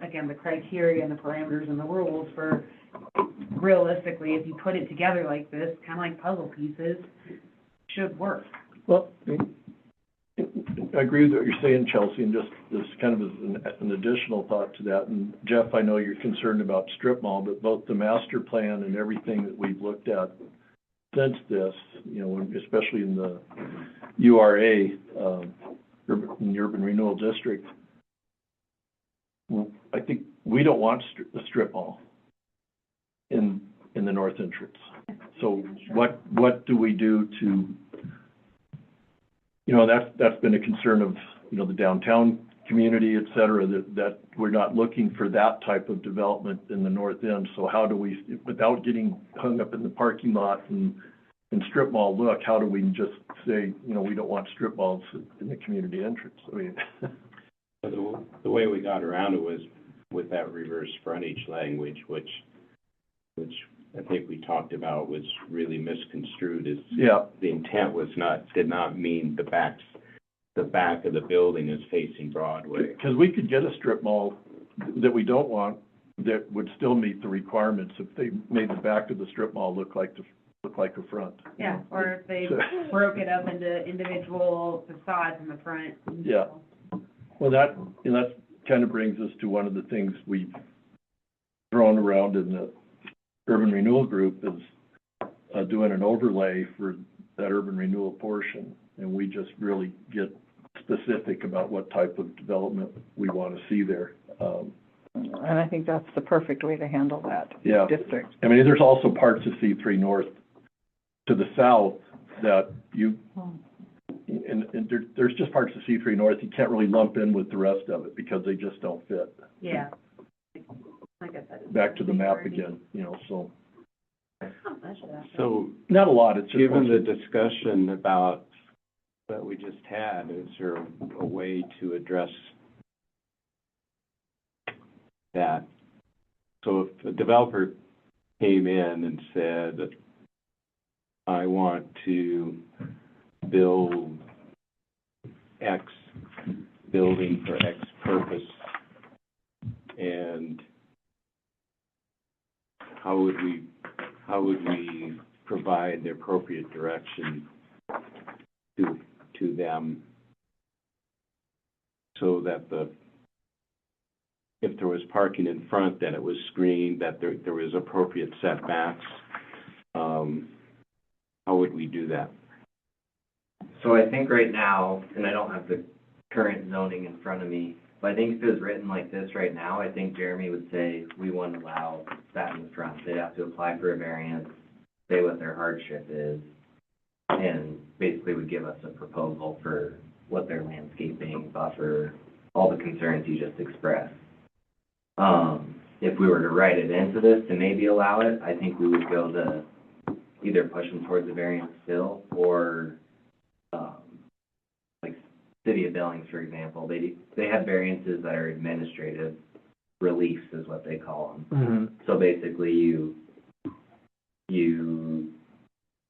criteria and the parameters and the rules for realistically, if you put it together like this, kind of like puzzle pieces, should work. Well, I agree with what you're saying, Chelsea, and just kind of as an additional thought to that. And Jeff, I know you're concerned about strip mall, but both the master plan and everything that we've looked at since this, especially in the URA, in the Urban Renewal District, I think we don't want a strip mall in the north entrance. So what do we do to, you know, that's been a concern of, you know, the downtown community, et cetera, that we're not looking for that type of development in the north end. So how do we, without getting hung up in the parking lot and strip mall look, how do we just say, you know, we don't want strip malls in the community entrance? I mean, The way we got around it was with that reverse frontage language, which I think we talked about was really misconstrued. Is yeah, the intent did not mean the back of the building is facing Broadway. because we could get a strip mall that we don't want that would still meet the requirements if they made the back of the strip mall look like a front. Yeah, or if they So- broke it up into individual facades in the front. Yeah. Well, that kind of brings us to one of the things we've thrown around in the urban renewal group is doing an overlay for that urban renewal portion. And we just really get specific about what type of development we want to see there. And I think that's the perfect way to handle that Yeah. district. I mean, there's also parts of C3 North to the south that and there's just parts of C3 North you can't really lump in with the rest of it because they just don't fit. Yeah. Like I said. it's Back to the map already- again, you know, so Not much of that. So not a lot, it's just. given the discussion about that we just had, is there a way to address that? So if a developer came in and said, I want to build X building for X purpose, and how would we provide the appropriate direction to them so that if there was parking in front, that it was screened, that there was appropriate setbacks? How would we do that? So I think right now, and I don't have the current zoning in front of me, but I think if it was written like this right now, I think Jeremy would say, we wouldn't allow that in the front. They'd have to apply for a variance, say what their hardship is, and basically would give us a proposal for what their landscaping, buffer, all the concerns you just expressed. If we were to write it into this to maybe allow it, I think we would go to either push them towards the variance still, or, like City of Billings, for example, they have variances that are administrative reliefs is what they call them. Mm-hmm. So basically, you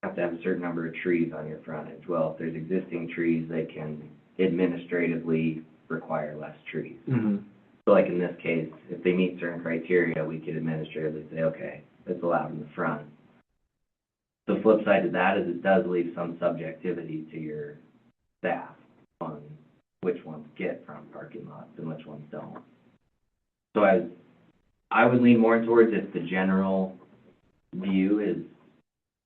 have to have a certain number of trees on your frontage. Well, if there's existing trees, they can administratively require less trees. Mm-hmm. So like in this case, if they meet certain criteria, we could administratively say, okay, it's allowed in the front. The flip side to that is it does leave some subjectivity to your staff on which ones get front parking lots and which ones don't. So I would lean more towards if the general view is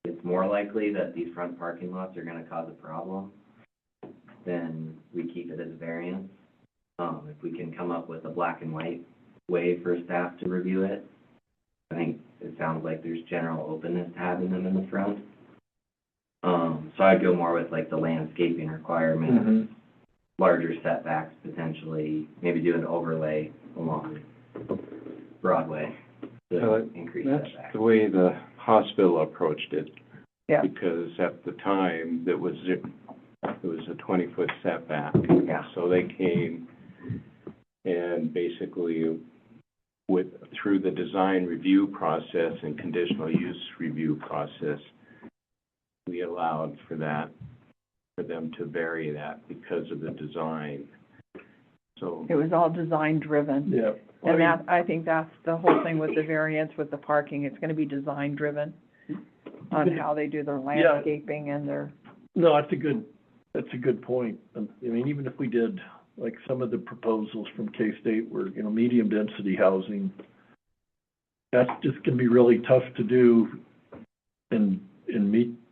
it's more likely that these front parking lots are going to cause a problem, then we keep it as a variance. If we can come up with a black and white way for staff to review it, I think it sounds like there's general openness to having them in the front. So I'd go more with like the landscaping requirements, Mm-hmm. larger setbacks potentially, maybe do an overlay along Broadway Well, to increase That's setbacks. the way the hospital approached it. Yeah. Because at the time, it was a 20-foot setback. Yeah. So they came and basically through the design review process and conditional use review process, we allowed for them to vary that because of the design. So, It was all design driven. Yeah. And I think that's the whole thing with the variance, with the parking, it's gonna be design driven on how they do their landscaping and their, No, that's a good point. I mean, even if we did, like some of the proposals from K-State were, you know, medium density housing, that's just gonna be really tough to do and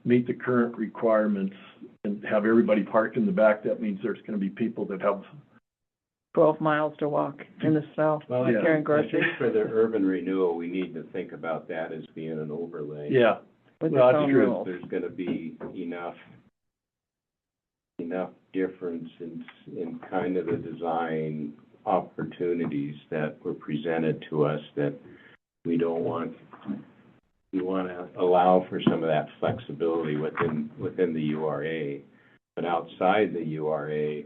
meet the current requirements and have everybody parked in the back. That means there's gonna be people that have 12 miles to walk in the snow, Well, I Yeah. carrying think groceries for the urban renewal, we need to think about that as being an overlay. Yeah, with well, its that's own true. rules. There's gonna be enough difference in kind of the design opportunities that were presented to us that we don't want. We wanna allow for some of that flexibility within the URA. But outside the URA,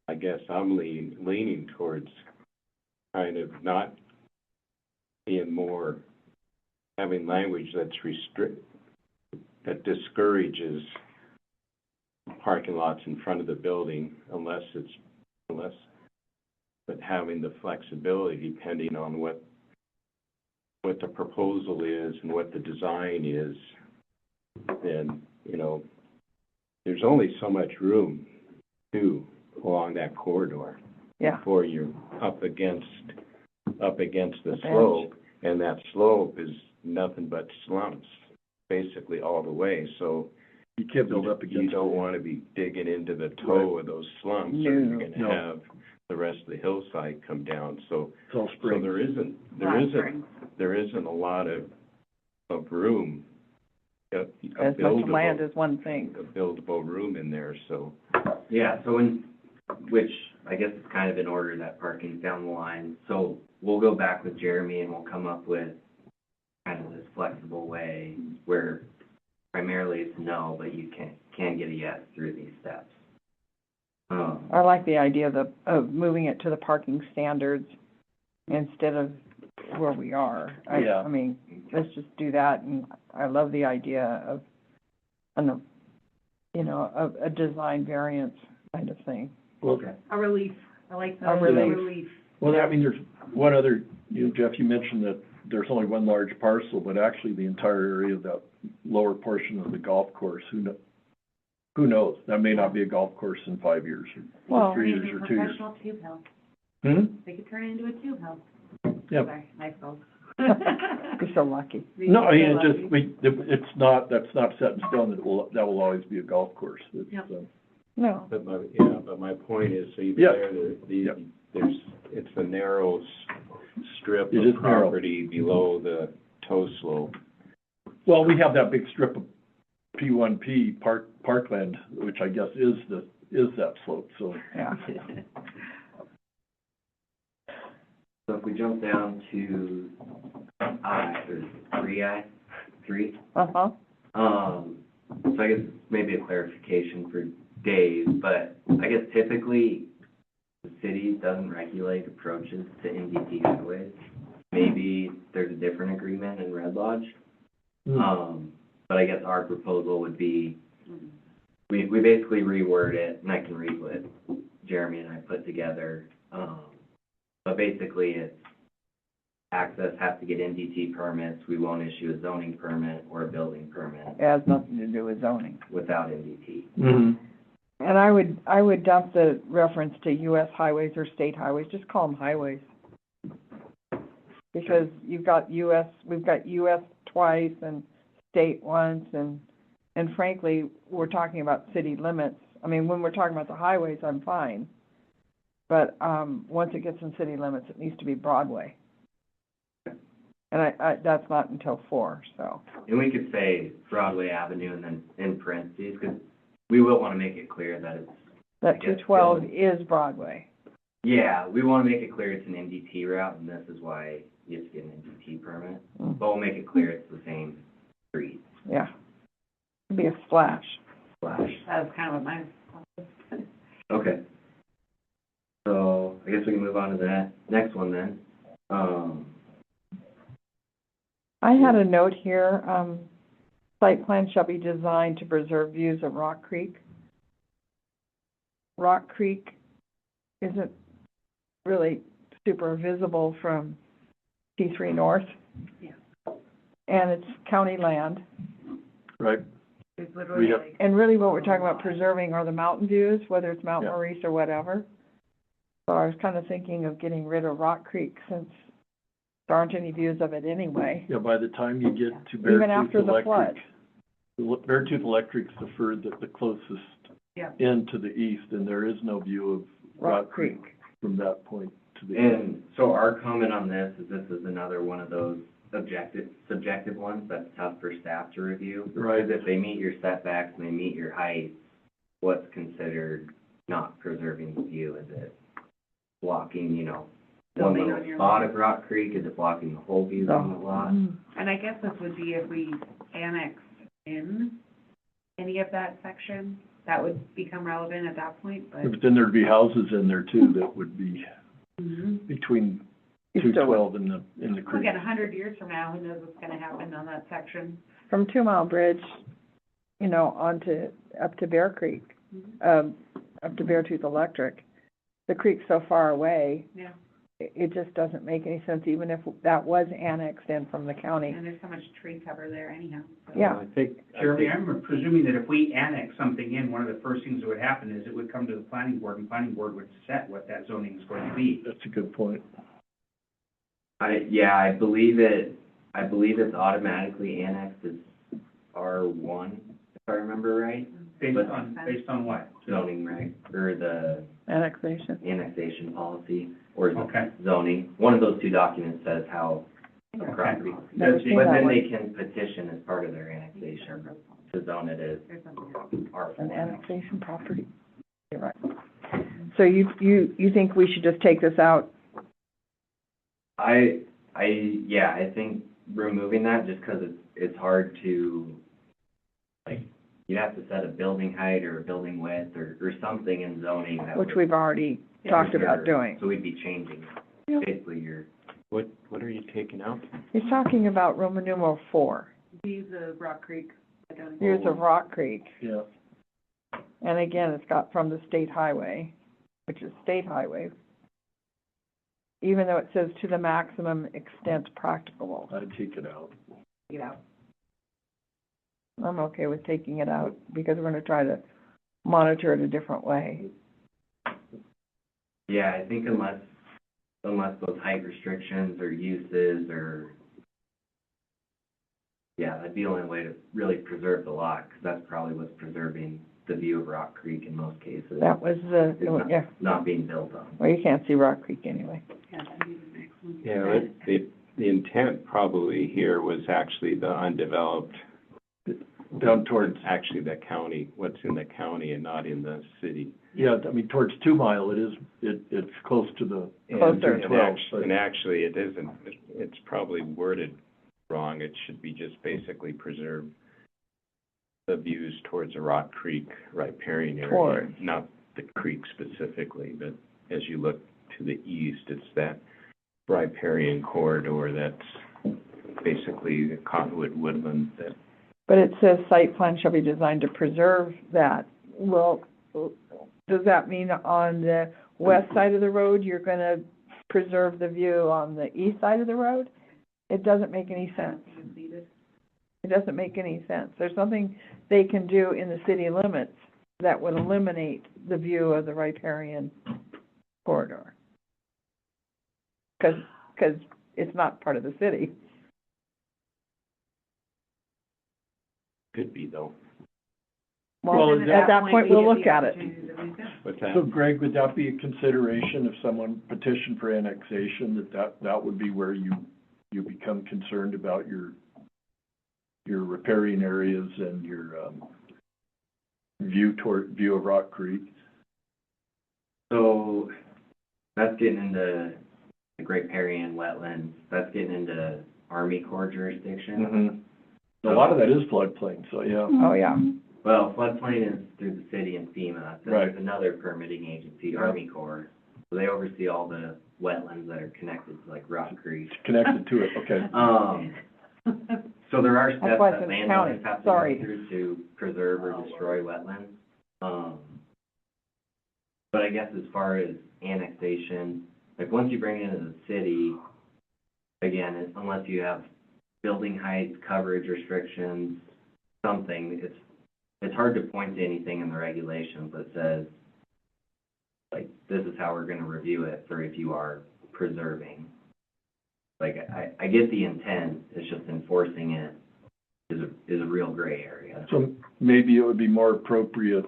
I guess I'm leaning towards kind of not being more, having language that's that discourages parking lots in front of the building but having the flexibility depending on what the proposal is and what the design is, then, there's only so much room too along that corridor Yeah, before you're up against the bench. slope, and that slope is nothing but slumps, basically all the way, so You can't build up you against. don't wanna be digging into the toe of those slumps, or you're No. gonna No. have the rest of the hillside come down, so It's all so spring. there isn't a lot of room, a as much land buildable, as one thing. a buildable room in there, so. Yeah, so which I guess is kind of in order, that parking's down the line. So we'll go back with Jeremy and we'll come up with kind of this flexible way where primarily it's no, but you can get a yes through these steps. I like the idea of moving it to the parking standards instead of where we are. Yeah. I mean, let's just do that, and I love the idea of, a design variance kind of thing. Well, A relief, I like the A relief. relief. well, I mean, there's one other, Jeff, you mentioned that there's only one large parcel, but actually the entire area of that lower portion of the golf course, who knows? That may not be a golf course in 5 years, Well- or 3 years, or 2 years. Professional tube hill. Hmm? They could turn it into a tube hill. Yeah. Sorry, nice goal. You're so lucky. No, I mean, it's not, that's not set in stone, that will always be a golf course. It's, Yep. No, But my point is, so even Yeah. it's a narrow strip It is of narrow. property below the toe slope. Well, we have that big strip of P1P parkland, which I guess is that slope, so. yeah. So if we jump down to I, or three, Uh-huh. so I guess maybe a clarification for Dave, but I guess typically the city doesn't regulate approaches to NDT highways. Maybe there's a different agreement in Red Lodge. But I guess our proposal would be, we basically reword it, and I can read what Jeremy and I put together. But basically it's access has to get NDT permits. We won't issue a zoning permit or a building permit It has nothing to do with zoning. without NDT. Mm-hmm. And I would dump the reference to US highways or state highways, just call them highways. Because we've got US twice and state once, and frankly, we're talking about city limits. I mean, when we're talking about the highways, I'm fine. But, once it gets in city limits, it needs to be Broadway. And I that's not until 4, so. And we could say Broadway Avenue and then in parentheses, because we will want to make it clear that it's, That I guess 212 is Broadway. yeah, we want to make it clear it's an NDT route, and this is why you have to get an NDT permit. Mm. But we'll make it clear it's the same street. Yeah. It'd be a splash. Slash. That was kind of what mine was. Okay. So I guess we can move on to that next one then. I had a note here, site plan shall be designed to preserve views of Rock Creek. Rock Creek isn't really super visible from T3 North. Yeah. And it's county land. Right. It's literally We have- like, And really what we're talking about preserving are the mountain views, whether it's Mount Yeah. Maurice or whatever. So I was kind of thinking of getting rid of Rock Creek since there aren't any views of it anyway. Yeah, by the time you get to Even Beartooth after the Electric, Beartooth Electric's the closest Yeah. end to the east, and there is no view of Rock Creek. from that point to the. And so our comment on this is another one of those subjective ones that's tough for staff to review. Right. Because if they meet your setbacks and they meet your height, what's considered not preserving the view? Is it blocking, you know, one Building little on your spot lot. of Rock Creek? Is it blocking the whole view from the lot? And I guess this would be if we annexed in any of that section, that would become relevant at that point, but. But then there'd be houses in there too that would be Mhm. between You two still- twelve and the Well, creek. again, 100 years from now, who knows what's gonna happen on that section? From 2 Mile Bridge, you know, up to Bear Creek, up to Beartooth Electric. The creek's so far away, Yeah, it just doesn't make any sense, even if that was annexed in from the county. and there's so much tree cover there anyhow, so. Yeah. I think. Jeremy, I'm presuming that if we annex something in, one of the first things that would happen is it would come to the planning board, and planning board would set what that zoning is going to be. That's a good point. I believe it's automatically annexed as R1, if I remember right, Based on what? zoning, right? Or the Annexation. annexation policy, or is it Okay. zoning? One of those two documents says how a property, Never but seen that then one. they can petition as part of their annexation to zone it as There's something else. An R4. annexation property. You're right. So you think we should just take this out? I think removing that, just because it's hard to, like, you have to set a building height or a building width or something in zoning that Which would we've already talked about preserve. doing. So we'd be changing, Yeah. basically your, What are you taking out? He's talking about Roman numeral 4, These, Rock Creek, I don't know. years of Rock Creek. Yeah. And again, it's got from the state highway, which is state highway. Even though it says to the maximum extent practicable. I'd take it out. You know, I'm okay with taking it out because we're gonna try to monitor it a different way. yeah, I think unless those height restrictions or uses or, yeah, that'd be the only way to really preserve the lot, because that's probably what's preserving the view of Rock Creek in most cases. That was the, yeah, Not being built on. well, you can't see Rock Creek anyway. yeah, that'd be the next one. Yeah, the intent probably here was actually the undeveloped, Down towards, actually the county, what's in the county and not in the city. yeah, I mean, towards 2 Mile, it's close to the, Closer. And actually, it isn't, it's probably worded wrong. It should be just basically preserve the views towards the Rock Creek, riparian area. Towards. Not the creek specifically, but as you look to the east, it's that riparian corridor that's basically the cottonwood woodland that. But it says site plan shall be designed to preserve that. Well, does that mean on the west side of the road, you're gonna preserve the view on the east side of the road? It doesn't make any sense. It doesn't make any sense. There's nothing they can do in the city limits that would eliminate the view of the riparian corridor. Because it's not part of the city. Could be though. Well, Well, at that point, we'll look at it. What's that? so Greg, would that be a consideration if someone petitioned for annexation, that would be where you become concerned about your riparian areas and your, view of Rock Creek? So that's getting into the Great Parian wetlands, that's getting into Army Corps jurisdiction. A lot of that is floodplain, so yeah. Oh, yeah. Well, floodplain is through the city and FEMA, so Right. there's another permitting agency, Army Corps. So they oversee all the wetlands that are connected to like Rock Creek. It's connected to it, okay. So there are That's steps why that it's in the landowners county. have to Sorry. go through to preserve or destroy wetlands. But I guess as far as annexation, like once you bring it into the city, again, unless you have building heights, coverage restrictions, something, it's hard to point to anything in the regulations that says, like, this is how we're gonna review it for if you are preserving. Like, I get the intent, it's just enforcing it is a real gray area. So maybe it would be more appropriate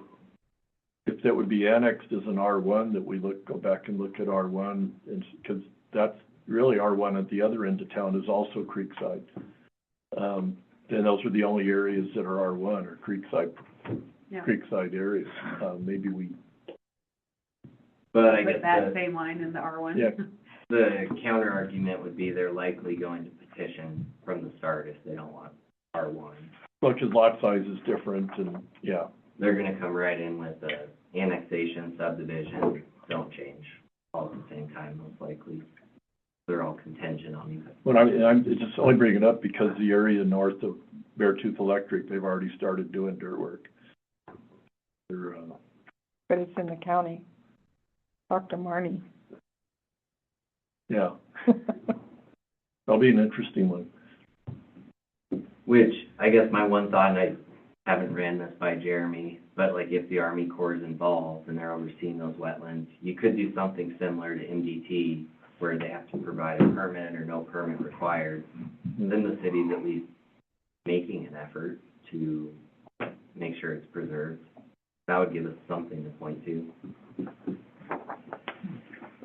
if that would be annexed as an R1, that we go back and look at R1, and, because that's really R1 at the other end of town is also Creekside. And those are the only areas that are R1, or Yeah. Creekside areas. Maybe we, But I Put guess that the, same line in the R1. Yeah. the counter argument would be they're likely going to petition from the start if they don't want R1. well, because lot size is different, and, yeah. They're gonna come right in with the annexation, subdivision, don't change, all at the same time, most likely. They're all contingent on each other. When I'm just only bringing it up because the area north of Beartooth Electric, they've already started doing dirt work. They're, But it's in the county. Talk to Marnie. yeah, that'll be an interesting one. Which, I guess my one thought, and I haven't ran this by Jeremy, but like if the Army Corps is involved and they're overseeing those wetlands, you could do something similar to MDT where they have to provide a permit or no permit required. Then the city's at least making an effort to make sure it's preserved. That would give us something to point to.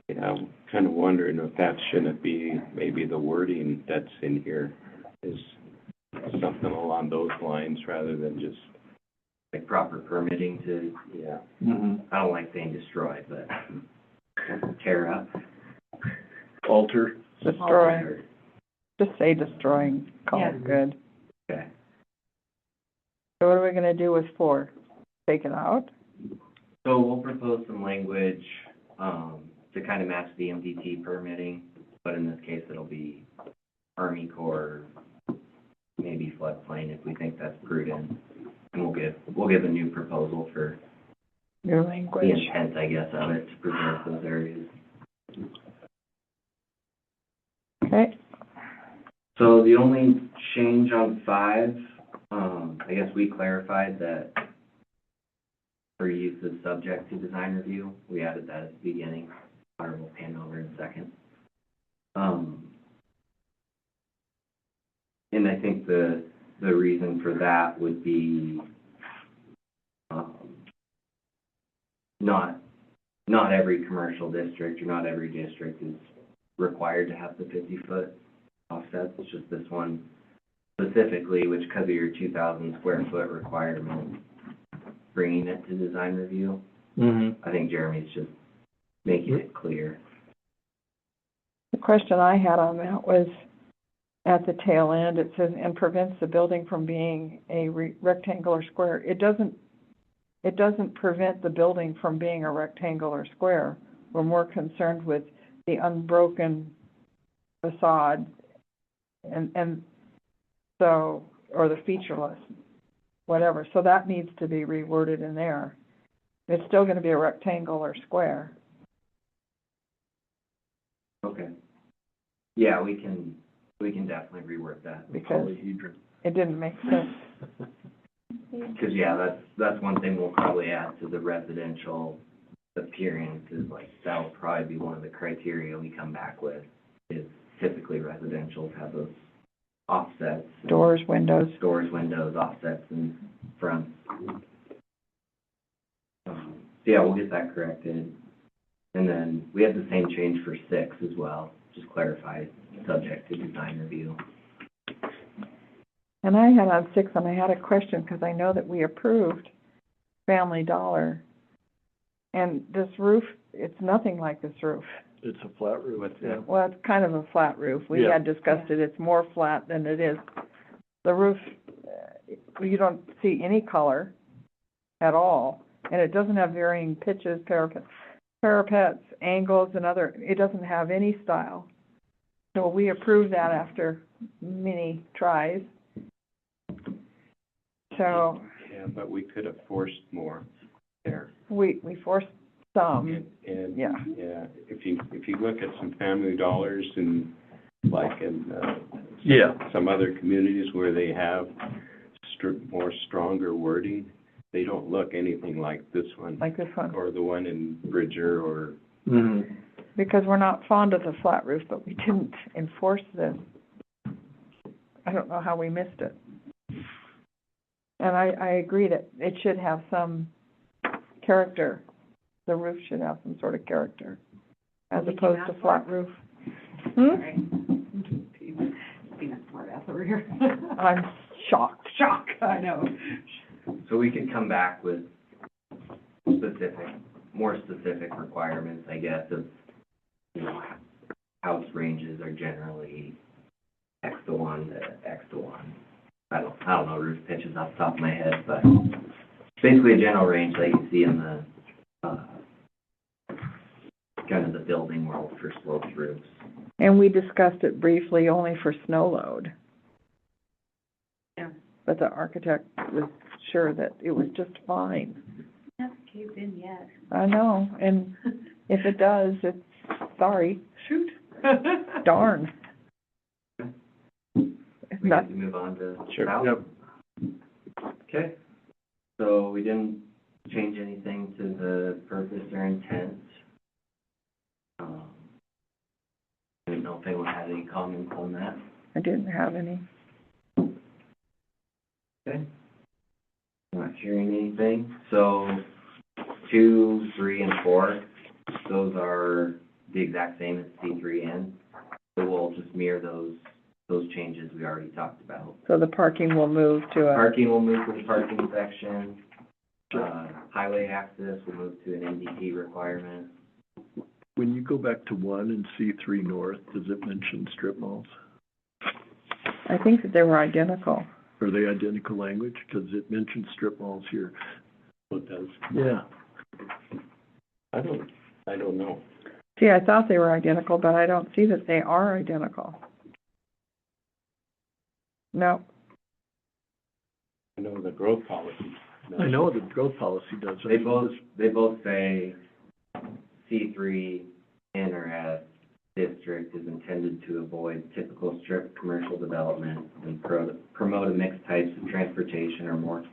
Yeah, I'm kind of wondering if that shouldn't be, maybe the wording that's in here is something along those lines rather than just, Like proper permitting to, yeah. Mm-hmm. I don't like saying destroy, but tear up. Alter, Destroy, just say destroying, call it good. Okay. So what are we gonna do with 4? Take it out? So we'll propose some language, to kind of match the MDT permitting, but in this case, it'll be Army Corps, maybe floodplain if we think that's prudent. And we'll give a new proposal for New the language. intent, I guess, of it to preserve those areas. Okay, So the only change on 5, I guess we clarified that for use is subject to design review. We added that at the beginning. We'll pan over in a second. And I think the reason for that would be, not every commercial district or not every district is required to have the 50-foot offsets. It's just this one specifically, which because of your 2,000 square foot requirement, bringing it to design review. mm-hmm. I think Jeremy's just making it clear. the question I had on that was, at the tail end, it says, and prevents the building from being a rectangle or square. It doesn't prevent the building from being a rectangle or square. We're more concerned with the unbroken facade and so, or the featureless, whatever. So that needs to be reworded in there. It's still gonna be a rectangle or square. Okay. Yeah, we can definitely reword that. Because Polyhedron. it didn't make sense. Because, yeah, that's one thing we'll probably add to the residential appearance is like, that'll probably be one of the criteria we come back with, is typically residential have those offsets. Doors, windows. Doors, windows, offsets in front. Yeah, we'll get that corrected. And then we had the same change for 6 as well, just clarify, subject to design review. And I had on 6, and I had a question, because I know that we approved Family Dollar. And this roof, it's nothing like this roof. It's a flat roof. What's yeah. that? Well, it's kind of a flat roof. We Yeah. had discussed it, it's more flat than it is. The roof, you don't see any color at all, and it doesn't have varying pitches, parapets, angles, and it doesn't have any style. So we approved that after many tries. So Yeah, but we could have forced more there. we forced some, And, yeah. yeah, if you look at some Family Dollars and like in, Yeah. some other communities where they have more stronger wording, they don't look anything like this one. like this one. Or the one in Bridger or, Mm-hmm. Because we're not fond of the flat roof, but we didn't enforce this. I don't know how we missed it. And I agree that it should have some character. The roof should have some sort of character, as Leaking opposed to flat asphalt? roof. Sorry. Being a smart ass over here. I'm shocked. Shock, I know. So we could come back with more specific requirements, I guess, of, you know, house ranges are generally X to 1 to X to 1. I don't know roof pitches off the top of my head, but basically a general range that you see in the, kind of the building world for sloped roofs. And we discussed it briefly only for snow load. Yeah. But the architect was sure that it was just fine. Hasn't caved in yet. I know, and if it does, it's, sorry, Shoot. darn. We Not- need to move on to Sure. south? Yep. Okay, so we didn't change anything to the purpose or intent. I didn't know if anyone had any comments on that. I didn't have any. Okay. Not hearing anything, so 2, 3, and 4, those are the exact same as C3N. So we'll just mirror those changes we already talked about. So the parking will move to a, Parking will move to the parking section. Highway access will move to an NDT requirement. When you go back to 1 and C3 North, does it mention strip malls? I think that they were identical. Are they identical language? Because it mentions strip malls here. It does. Yeah. I don't know. See, I thought they were identical, but I don't see that they are identical. No, I know the growth policy. I know the growth policy does. They both say C3 in or S district is intended to avoid typical strip commercial development and promote a mixed types of transportation or more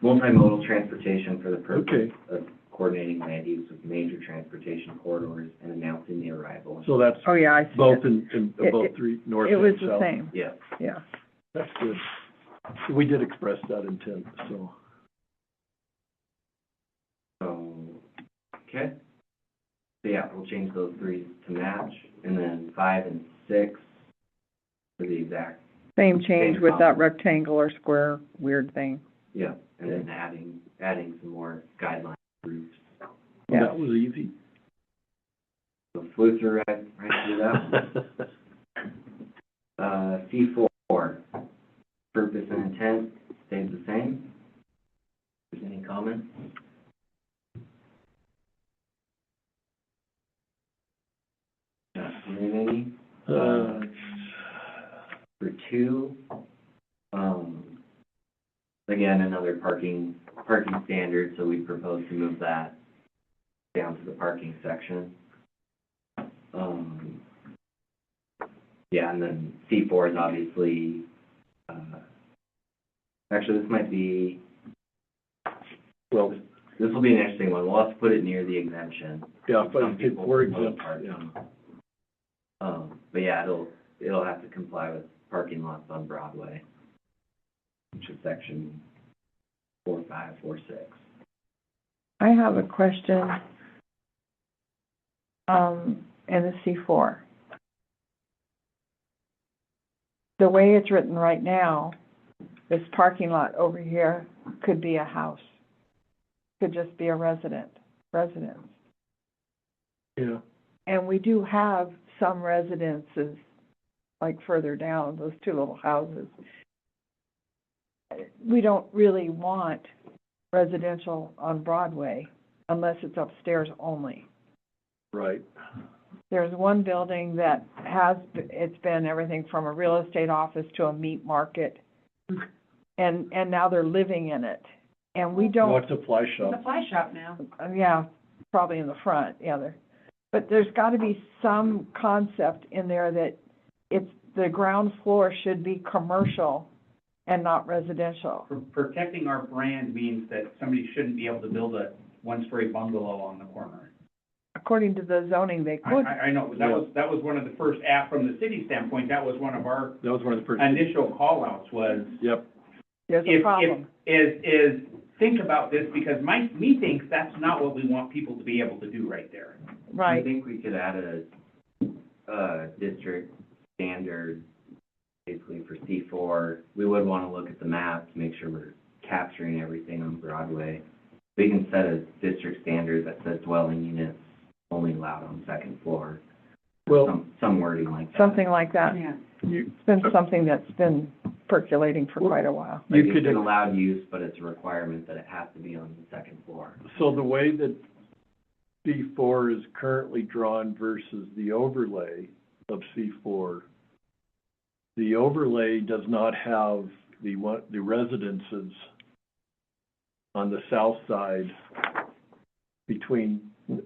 multimodal transportation for the purpose Okay. of coordinating land use with major transportation corridors and announcing the arrival. So that's oh yeah, I see both it. in It- both it- 3 North It and was South. the same, Yeah. yeah. That's good. So we did express that intent, so. So, okay. So yeah, we'll change those 3 to match, and then 5 and 6 for the exact, Same change Same with that problem. rectangle or square weird thing. yeah, and then adding some more guidelines roofs. Yeah. That was easy. So flew through right through that. C4, purpose and intent stays the same. If there's any comments? Not hearing any. For 2, again, another parking standard, so we propose to move that down to the parking section. Yeah, and then C4 is obviously, actually, this might be, Well, this will be an interesting one. We'll have to put it near the exemption. yeah, Some but people we're propose exempt, parking. yeah. But yeah, it'll have to comply with parking lots on Broadway, which is section 4546. I have a question, in the C4. The way it's written right now, this parking lot over here could be a house. Could just be a residence. Yeah. And we do have some residences, like further down, those 2 little houses. We don't really want residential on Broadway unless it's upstairs only. Right. There's one building that it's been everything from a real estate office to a meat market. And now they're living in it. And we don't. No, it's a fly shop. It's a fly shop now. Yeah, probably in the front, yeah, but there's gotta be some concept in there that the ground floor should be commercial and not residential. Protecting our brand means that somebody shouldn't be able to build a 1-story bungalow on the corner. According to the zoning, they could. I know, but that was one of the first, from the city standpoint, that was one of our That was one of the first. initial call-outs was, Yep. There's a problem. is think about this, because me thinks that's not what we want people to be able to do right there. I Right, think we could add a district standard, basically for C4. We would want to look at the map to make sure we're capturing everything on Broadway. We can set a district standard that says dwelling units only allowed on second floor. Well, Some wording like that. something like that. Yeah. you, It's been something that's been percolating for quite a while. you Like, could, it's an allowed use, but it's a requirement that it has to be on the second floor. so the way that C4 is currently drawn versus the overlay of C4, the overlay does not have the residences on the south side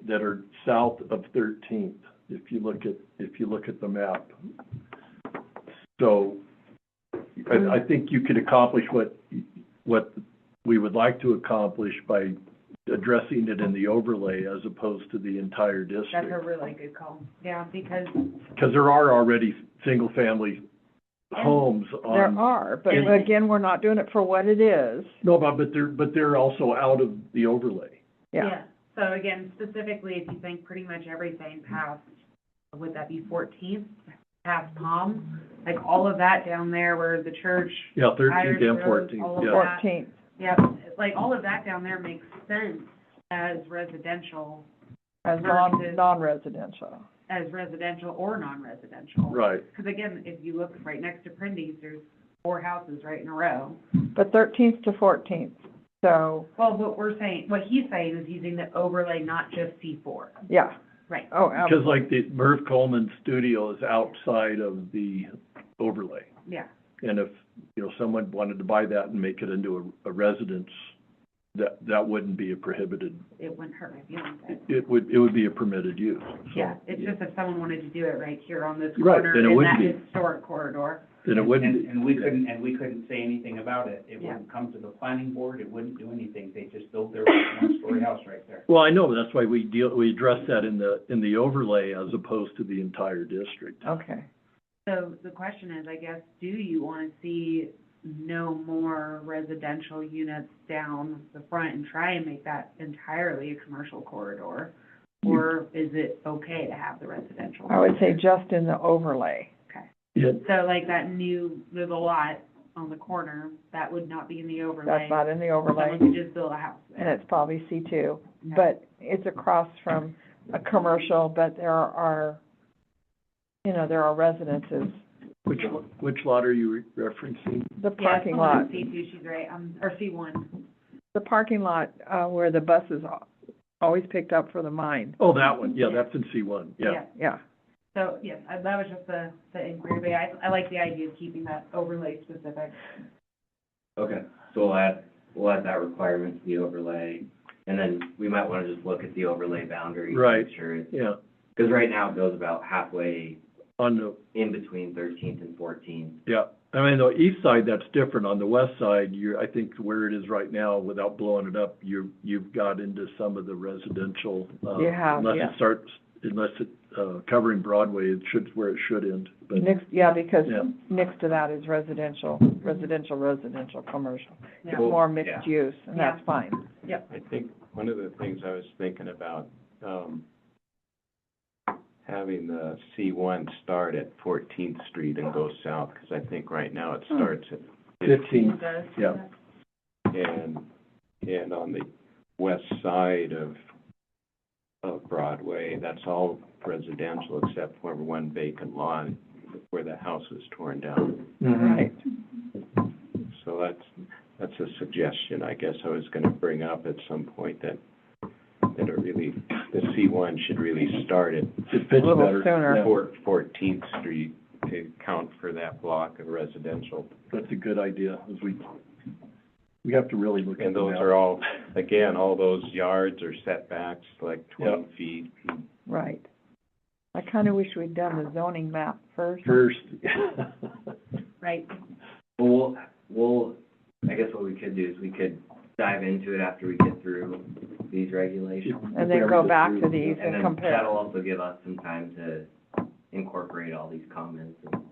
that are south of 13th, if you look at the map. So I think you could accomplish what we would like to accomplish by addressing it in the overlay as opposed to the entire That's a district. really good call. Yeah, because Because there are already single-family homes There on, are, but And- again, we're not doing it for what it is. no, but they're also out of the overlay. Yeah, So again, specifically, if you think pretty much everything past, would that be 14th, past Palm? Like all of that down there where the church, Yeah, 13th Irish and Road, 14th, all of yeah. that. 14th. yeah, like all of that down there makes sense as residential, As Versus- non-residential. as residential or non-residential. Right. Because again, if you look right next to Prendy's, there's 4 houses right in a row. But 13th to 14th, so, Well, what he's saying is using the overlay, not just C4. yeah. Right. Oh, Because like the Merv Coleman studio is outside of the overlay. Yeah. And if, someone wanted to buy that and make it into a residence, that wouldn't be a prohibited, It wouldn't hurt my feelings. it would be a permitted use. So, Yeah, it's just if someone wanted to do it right here on this Right, corner then it in would that be. historic corridor. Then it wouldn't be. And we couldn't say anything about it. It wouldn't come to the planning board, it wouldn't do anything. They just built their one-story house right there. Well, I know, but that's why we address that in the overlay as opposed to the entire district. Okay. So the question is, I guess, do you want to see no more residential units down the front and try and make that entirely a commercial corridor? Or is it okay to have the residential? I would say just in the overlay. Yeah, So like there's a lot on the corner, that would not be in the overlay. That's not in the overlay, Someone could just build a house and there. it's probably C2. Okay. But it's across from a commercial, but there are residences. which lot are you referencing? The Yeah, parking someone lot, on C2, she's right, or C1. the parking lot, where the buses always picked up for the mine. Oh, that one, yeah, that's in C1, yeah. Yeah. So, yes, that was just the inquiry, but I like the idea of keeping that overlay specific. Okay, so we'll add that requirement to the overlay, and then we might want to just look at the overlay boundary. Right. Make sure it's, Yeah, because right now it goes about halfway on the, in between 13th and 14th. yeah, I mean, the east side, that's different. On the west side, I think where it is right now, without blowing it up, you've got into some of the residential, You have, unless yeah. it starts, covering Broadway, where it should end, but, Because Yeah. next to that is residential, commercial. Yeah. More mixed use, and Yeah. that's fine. I think one of the things I was thinking about, having the C1 start at 14th Street and go south, because I think right now it starts at 15th, It does. yeah. and on the west side of Broadway, that's all residential except for one vacant lot where the house was torn down. Right. So that's a suggestion, I guess I was gonna bring up at some point that the C1 should really start at It fits A little better. sooner. Yeah, 14th Street to count for that block of residential. that's a good idea, as we have to really look at And the those map. are all, again, all those yards are setbacks like 20 feet. Right. I kind of wish we'd done the zoning map first. First. Right. Well, I guess what we could do is we could dive into it after we get through these regulations. And then go back to these and then compare. that'll also give us some time to incorporate all these comments and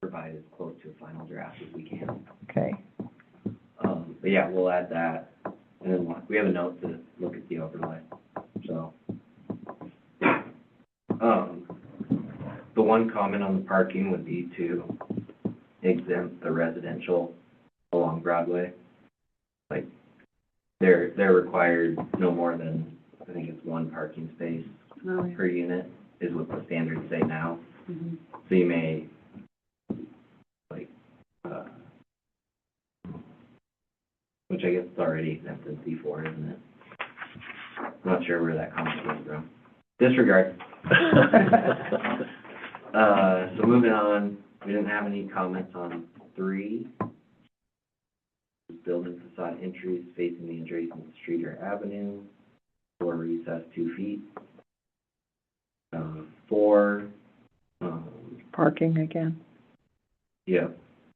provide as close to a final draft as we can. Okay. But yeah, we'll add that. And then we have a note to look at the overlay, so. The one comment on the parking would be to exempt the residential along Broadway. Like, they're required no more than, I think it's one parking space per unit is what the standards say now. Mhm. So you may, like, which I guess is already exempt in C4, isn't it? I'm not sure where that comment came from. Disregard. So moving on, we didn't have any comments on 3. Building facade entries facing the adjacent street or avenue, or recess 2 feet. 4, Parking again. yeah,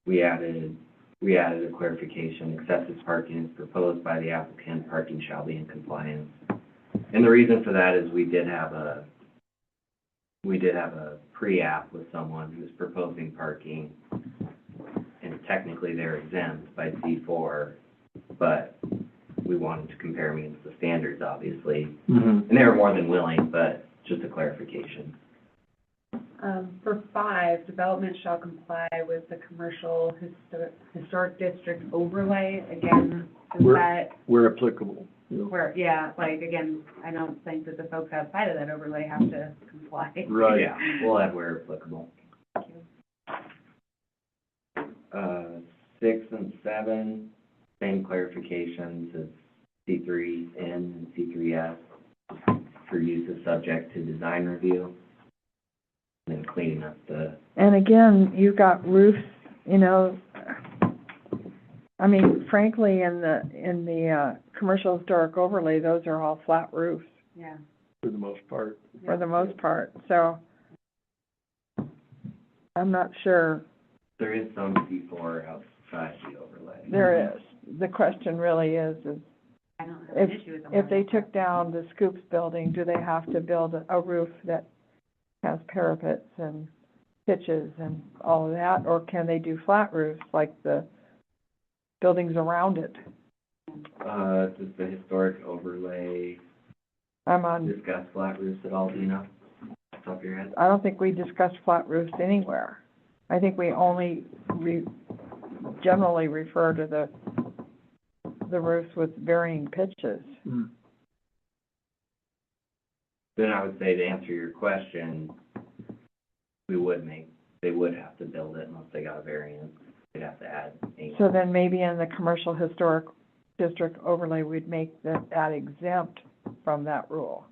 we added a clarification, excessive parking is proposed by the applicant, parking shall be in compliance. And the reason for that is we did have a pre-app with someone who's proposing parking, and technically they're exempt by C4, but we wanted to compare them against the standards, obviously. Mhm. And they were more than willing, but just a clarification. For 5, development shall comply with the commercial historic district overlay. Again, is Where- that Where applicable, you know. where, yeah, like, again, I don't think that the folks outside of that overlay have to comply. Right. Yeah, we'll add where applicable. 6 and 7, same clarifications as C3N and C3S for use as subject to design review. And then cleaning up the, And again, you've got roofs, you know, I mean, frankly, in the commercial historic overlay, those are all flat roofs Yeah. For the most part. for the most part, so I'm not sure there is some C4 outside the overlay. there is. The question really is I don't have an issue with the if they took down the Scoops building, do they have to build a roof that has parapets and pitches and all of that, or can they do flat roofs like the buildings around it? Does the historic overlay I'm on, discuss flat roofs at all, do you know? Off the top of your head? I don't think we discussed flat roofs anywhere. I think we only generally refer to the roofs with varying pitches. Mm. Then I would say, to answer your question, they would have to build it unless they got a variance. They'd have to add a, So then maybe in the commercial historic district overlay, we'd make that exempt from that rule.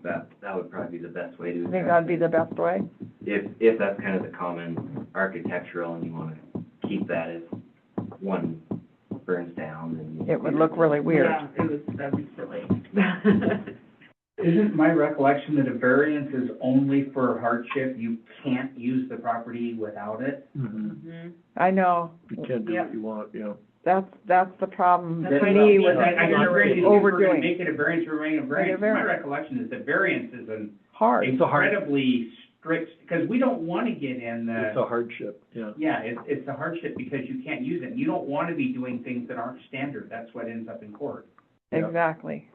that would probably be the best way to I think address that'd be it. the best way. If that's kind of the common architectural and you want to keep that as one burns down, then. It would look really weird. Yeah, that'd be silly. Isn't my recollection that a variance is only for hardship? You can't use the property without it? Mhm. Mhm. I know, You can't do what you want, yeah. that's the problem That's to why me you- with I agree, if we're gonna overdoing. make it a variance, we're making a variance. My variance. recollection is that variance is an Hard. incredibly strict, because we don't want to get in It's the, a hardship, yeah. yeah, it's a hardship because you can't use it. You don't want to be doing things that aren't standard. That's what ends up in court. Exactly.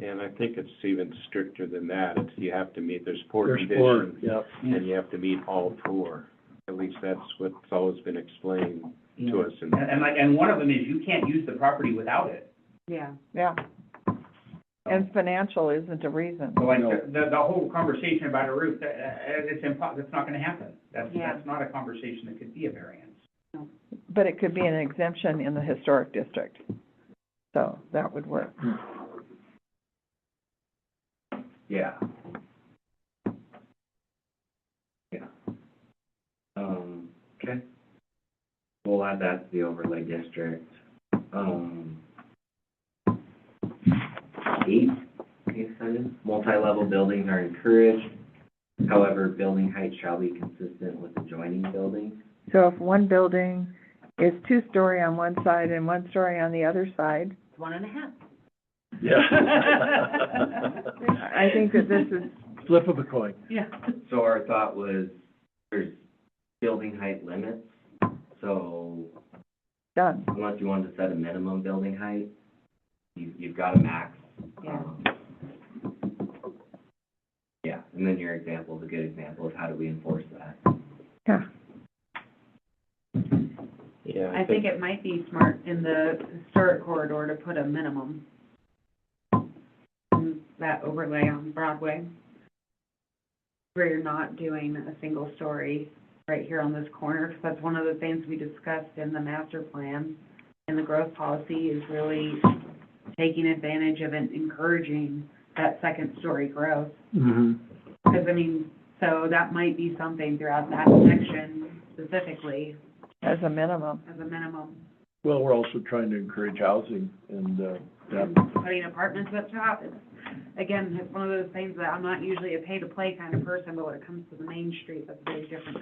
And I think it's even stricter than that. It's, you have to meet, there's 4 There's 4, conditions, yeah. and you have to meet all 4. At least that's what's always been explained to us. And one of them is you can't use the property without it. Yeah. Yeah. And financial isn't a reason. So like, No. the whole conversation about a roof, it's that's not gonna happen. That's Yeah. not a conversation that could be a variance. But it could be an exemption in the historic district. So that would work. Yeah. Yeah. Okay. We'll add that to the overlay district. 8, case study, multi-level buildings are encouraged. However, building height shall be consistent with adjoining buildings. So if one building is 2-story on one side and 1-story on the other side, It's 1.5. Yeah. I think that this is, Flip of a coin. Yeah. So our thought was, there's building height limits, so done. unless you wanted to set a minimum building height, you've got a max. Yeah. Yeah, and then your example is a good example of how do we enforce that. Yeah. Yeah, I think it might be smart in the historic corridor to put a minimum in that overlay on Broadway, where you're not doing a single story right here on this corner, because that's one of the things we discussed in the master plan and the growth policy is really taking advantage of and encouraging that second story growth. Mm-hmm. Because, I mean, so that might be something throughout that section specifically As a minimum. as a minimum. Well, we're also trying to encourage housing and, that, Putting apartments up top, it's, again, it's one of those things that I'm not usually a pay-to-play kind of person, but when it comes to the Main Street, that's a very different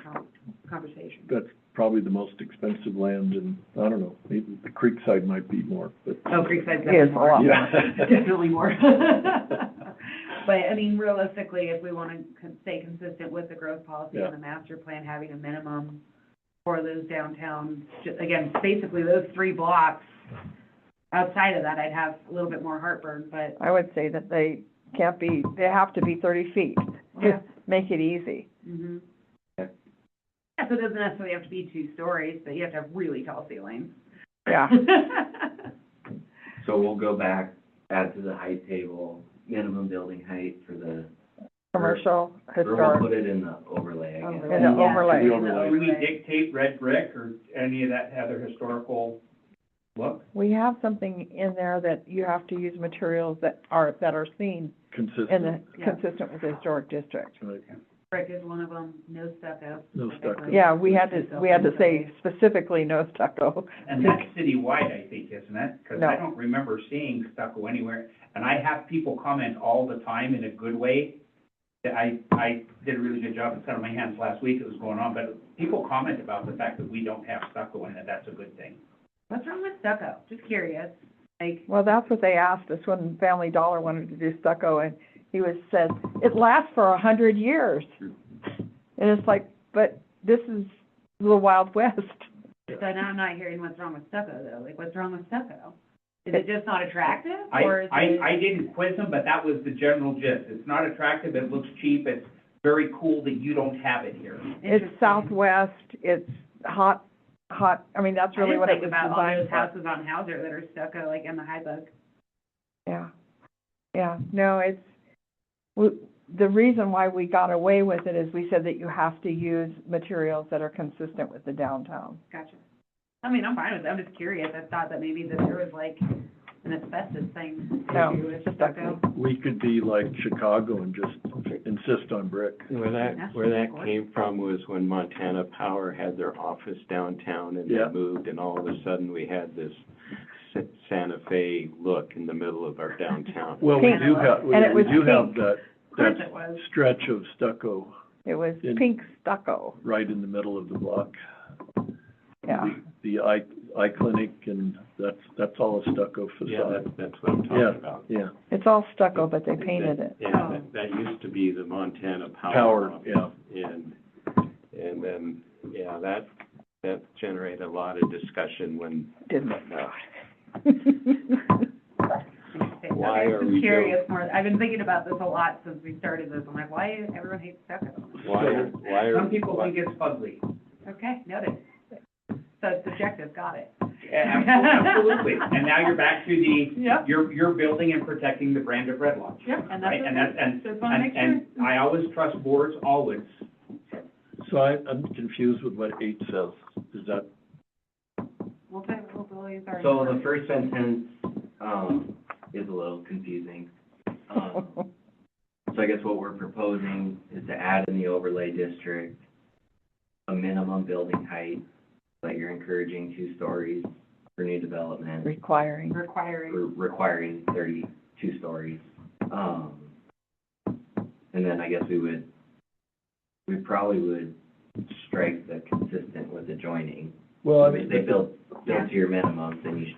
conversation. that's probably the most expensive land, and, I don't know, maybe the Creekside might be more, but. Oh, Creekside's It definitely is a more. lot. Yeah. Definitely more. But, I mean, realistically, if we want to stay consistent with the growth policy Yeah. and the master plan, having a minimum for those downtown, again, basically those 3 blocks, outside of that, I'd have a little bit more heartburn, but, I would say that they can't be, they have to be 30 feet. Yeah. Make it easy. mhm. Okay. Yeah, so it doesn't necessarily have to be 2 stories, but you have to have really tall ceilings. Yeah. So we'll go back, add to the height table, minimum building height for the, Commercial, or we'll historic. put it in the overlay, I guess. In the overlay. Yeah, in the Do we overlay. dictate red brick or any of that other historical look? We have something in there that you have to use materials that are seen Consistent. in the, Yeah. consistent with the historic district. Right. Brick is one of them, no stucco. No stucco. Yeah, we had to say specifically no stucco. And that's citywide, I think, isn't it? Because I No. don't remember seeing stucco anywhere. And I have people comment all the time in a good way. That I did a really good job of setting my hands last week, it was going on, but people comment about the fact that we don't have stucco in it, that's a good thing. What's wrong with stucco? Just curious. Like, Well, that's what they asked us when Family Dollar wanted to do stucco, and he said, it lasts for 100 years. And it's like, but this is the Wild West. so now I'm not hearing what's wrong with stucco though. Like, what's wrong with stucco? Is it just not attractive, or is it? I didn't quiz them, but that was the general gist. It's not attractive, it looks cheap, it's very cool that you don't have it here. It's Interesting. Southwest, it's hot, I mean, that's really what it was I didn't think about all those designed for. houses on Hauser that are stucco, like in the high book. Yeah, yeah, no, the reason why we got away with it is we said that you have to use materials that are consistent with the downtown. Gotcha. I mean, I'm fine with it. I'm just curious. I thought that maybe that there was like an asbestos thing No, to do with it's just stucco. We could be like Chicago and just insist on brick. Where Yeah, that of course. came from was when Montana Power had their office downtown and they Yeah. moved, and all of a sudden we had this Santa Fe look in the middle of our downtown. Well, we Pink. do have, And it we was do have pink. that, Of course that it was. stretch of stucco It was In- pink stucco, right in the middle of the block. yeah. The eye clinic, and that's all a stucco Yeah, facade. that's what I'm Yeah. talking about. Yeah, It's all stucco, but they painted it. Yeah, Oh. that used to be the Montana Power. Power, office. yeah. And then, yeah, that generated a lot of discussion when, Didn't it though? Why I'm are just we curious more. I've been thinking about this a lot since we started this. I'm like, why everyone hates stucco? why are. Some people think it's fugly. Okay, noted. So it's subjective, got it. Absolutely. And now you're back to the, Yep. you're building and protecting the brand of Red Lodge. Yep, and Right, and that's, and, Just wanna make and sure. I always trust boards, always. So I'm confused with what 8 says. Is that, We'll use our. So the first sentence, is a little confusing. So I guess what we're proposing is to add in the overlay district a minimum building height, that you're encouraging 2 stories for new development, Requiring. Requiring. or requiring 32 stories. And then I guess we probably would strike the consistent with adjoining. well, I If mean, they build Yeah. to your minimum, then you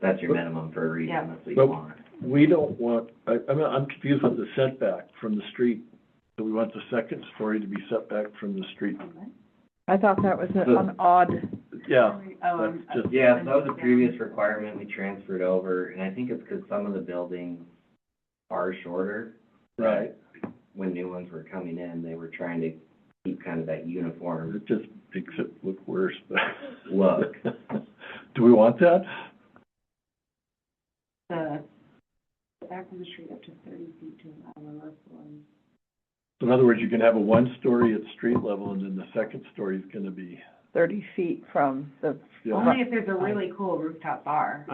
that's your minimum for a reason, Yeah. that's what you But- want. we don't want, I'm confused with the setback from the street. So we want the second story to be set back from the street. I thought that was an odd, yeah, Oh, that's just, Yeah, so that was a previous requirement we transferred over, and I think it's because some of the buildings are shorter. right. When new ones were coming in, they were trying to keep kind of that uniform It just makes it look worse, but. look. Do we want that? The back from the street up to 30 feet to allow lower floors. In other words, you can have a one-story at street level, and then the second story is gonna be, 30 feet from the, yeah. Only if there's a really cool rooftop bar.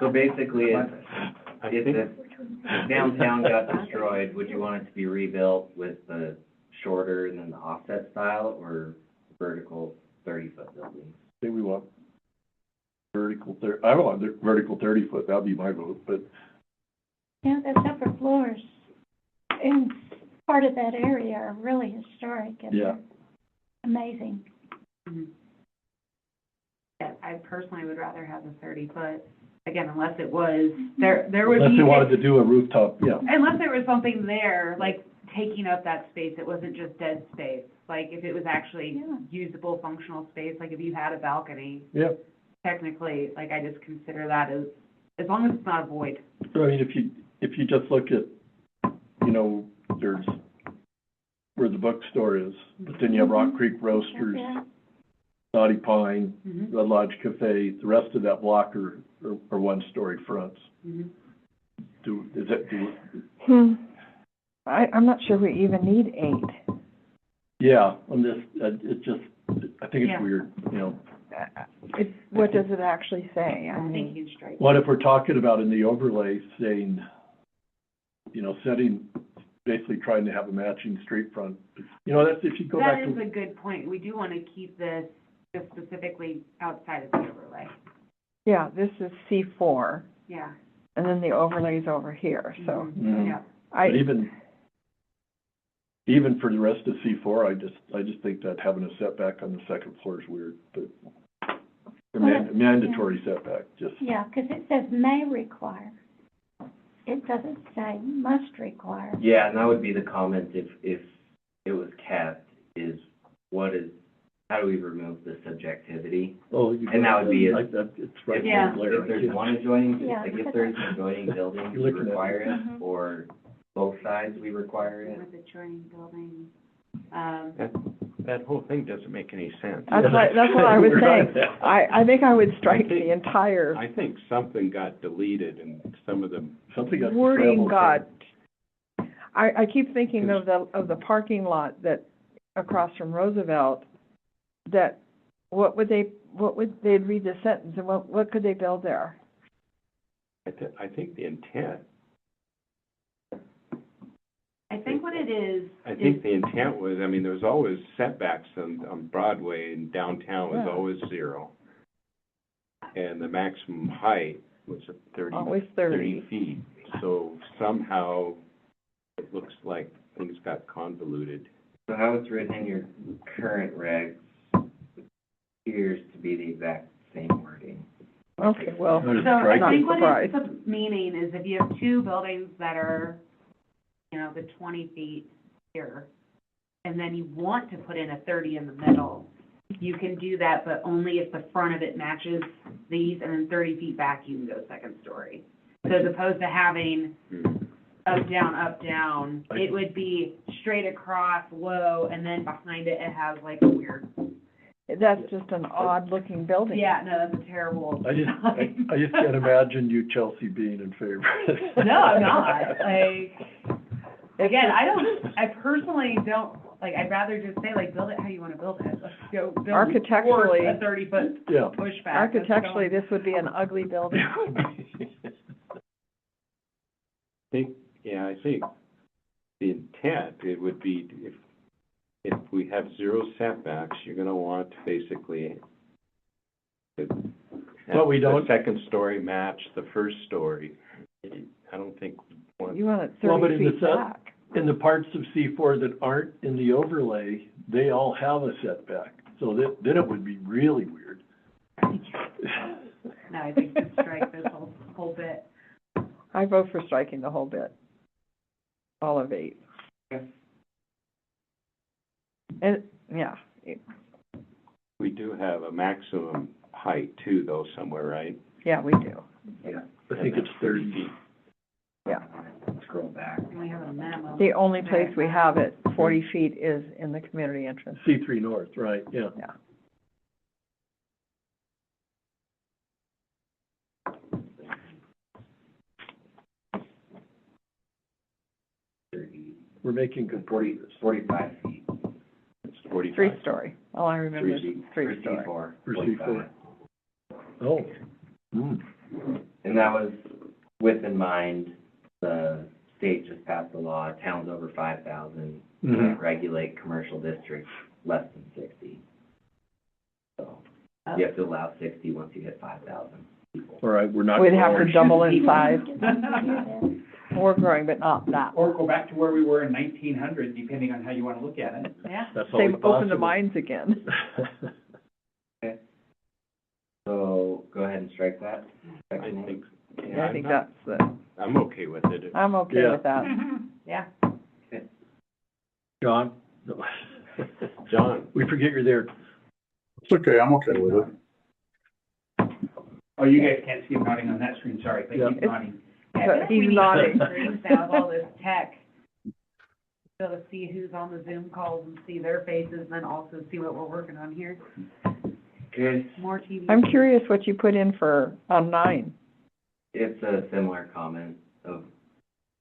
So basically, I if think, the downtown got destroyed, would you want it to be rebuilt with the shorter and then the offset style, or vertical 30-foot buildings? I think we want I want the vertical 30-foot, that'd be my vote, but, Yeah, the upper floors in part of that area are really historic and yeah. amazing. Mhm. Yeah, I personally would rather have the 30-foot, again, unless it was, there would be. Unless they wanted to do a rooftop, yeah. Unless there was something there, like taking up that space, it wasn't just dead space. Like if it was actually Yeah. usable, functional space, like if you had a balcony, Yeah, technically, like I just consider that as long as it's not a void. so I mean, if you just look at, you know, there's where the bookstore is, but then you have Rock Creek Roasters, Yeah. Naughty Pine, Mm-hmm. Red Lodge Cafe, the rest of that block are one-story fronts. Mm-hmm. I'm not sure we even need 8. Yeah, on this, it just, I think Yeah. it's weird, you know. What does it actually say? I I'm mean, thinking straight. What if we're talking about in the overlay saying, you know, basically trying to have a matching street front? You know, that's, if you go back That is to, a good point. We do want to keep this just specifically outside of the overlay. yeah, this is C4, Yeah. and then the overlay's over here, so Mhm. Yeah. I, but even for the rest of C4, I just think that having a setback on the second floor is weird, but a mandatory setback, just. Yeah, because it says may require. It doesn't say must require. Yeah, and that would be the comment if it was kept, is how do we remove the subjectivity? Oh, you. And that would be Like that, it's right Yeah. there, Larry. If there's one adjoining, Yeah. like if there's an adjoining building, You're we looking at it. require it, Mhm. or both sides, we require it. With adjoining building, that whole thing doesn't make any sense. that's what I was We're saying. not- I think I would strike I think- the entire I think something got deleted and some of them, Something got. wording scrambled. got, I keep thinking of the parking lot that across from Roosevelt, that they'd read the sentence and what could they build there? I think the intent, I think what it is. I think the intent was, I mean, there was always setbacks on Broadway, and downtown was Yeah. always 0. And the maximum height was Always 30 30. feet. So somehow it looks like things got convoluted. So how it's written in your current regs appears to be the exact same wording. Okay, well, Not So I striking. think what Surprised. it's meaning is if you have two buildings that are, you know, the 20 feet here, and then you want to put in a 30 in the middle, you can do that, but only if the front of it matches these, and then 30 feet back, you can go second story. So as opposed to having up, down, it would be straight across, low, and then behind it, it has like a weird, that's just an odd-looking building. yeah, no, that's a terrible I design. just can't imagine you, Chelsea, being in favor of this. No, I'm not, like, again, I personally don't, like, I'd rather just say, like, build it how you wanna build it. Let's go build Architecturally- towards a 30-foot Yeah. pushback. Architecturally, this would be an ugly building. I think the intent, it would be, if we have 0 setbacks, you're gonna want to basically have But we don't- the second story match the first story. I don't think one. You want it Well, but 30 in the feet set- back. In the parts of C4 that aren't in the overlay, they all have a setback, so then it would be really weird. No, I think just strike this whole bit. I vote for striking the whole bit. All of 8. Okay. And, yeah, We do have a maximum height too, though, somewhere, right? Yeah, we do. Yeah. I think it's 30 feet. Yeah. Scroll back. We have a memo. The only place we have it 40 feet is in the community entrance. C3 North, right, yeah. Yeah. We're making good progress. 45 feet. It's 45. Three-story. All I remember is For three-story. C4. For 45. C4. Oh. Mm. And that was with in mind, the state just passed a law, towns over 5,000 Mhm. can't regulate commercial districts less than 60. So you have to allow 60 once you hit 5,000 people. All right, we're not. We'd have to growing. double in size. Yeah. We're growing, but not that. Or go back to where we were in 1900, depending on how you want to look at it. Yeah. That's always Same, open the possible. mines again. So go ahead and strike that. I Section eight. think, I think that's I'm okay with it. I'm okay Yeah. with that. Mhm. Yeah. John? No. John? We forget you're there. It's okay, I'm okay with it. Oh, you guys can't see him nodding on that screen, sorry, but Yeah. he's nodding. Yeah, I But feel like he's we need nodding. screens now with all this tech. So to see who's on the Zoom calls and see their faces, and then also see what we're working on here. Okay, More TV. I'm curious what you put in for, on 9. it's a similar comment of,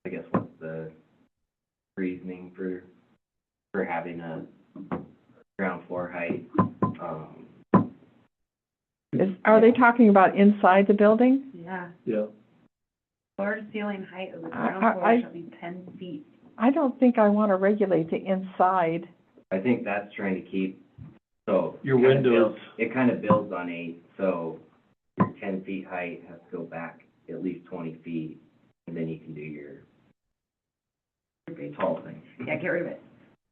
I guess, what's the reasoning for having a ground floor height? Are they talking about inside the building? Yeah. Yeah. Floor to ceiling height of the I- ground floor I- shall be 10 feet. I don't think I want to regulate the inside. I think that's trying to keep, so. Your kinda windows. builds- It kind of builds on 8, so your 10 feet height has to go back at least 20 feet, and then you can do your tall thing. Yeah, get rid of it.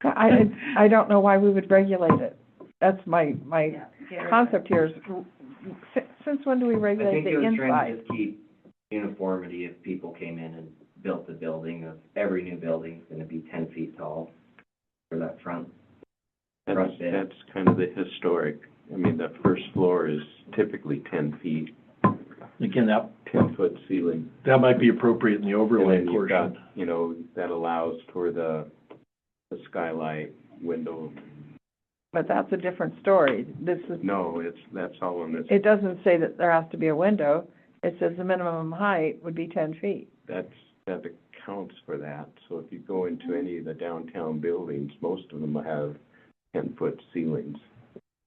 I don't know why we would regulate it. That's my Yeah, get rid of it. concept here is, since when do we I regulate think the it was trying to inside? just keep uniformity if people came in and built a building, of every new building's gonna be 10 feet tall for that front. That's, bit. that's kind of the historic. I mean, the first floor is typically 10 feet, Again, 10-foot ceiling. that might be appropriate in the And overlay then you've got, portion. you know, that allows for the skylight window. But that's a different story. This is, No, that's all in this. it doesn't say that there has to be a window. It says the minimum height would be 10 feet. That accounts for that. So if you go into any of the downtown buildings, most of them have 10-foot ceilings.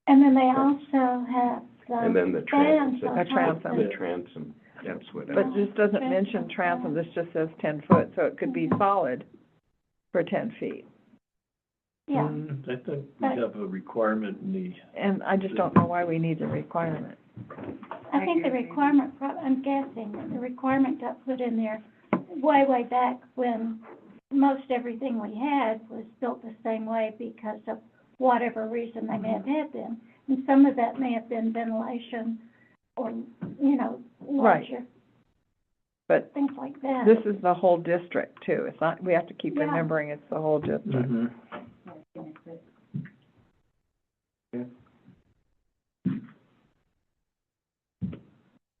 And then they also have And the then the fans transom, on A top transom. of the it. transom, that's what. But this doesn't mention transom, this just says 10 foot, so it could be solid for 10 feet. Yeah, I think we have a requirement in the, And I just don't know why we need the requirement. I think the requirement, I'm guessing that the requirement got put in there way back when most everything we had was built the same way because of whatever reason they may have had them. And some of that may have been ventilation or, you know, Right. larger, But things like that. this is the whole district too. It's not, we have to keep Yeah. remembering it's the whole district. Mhm.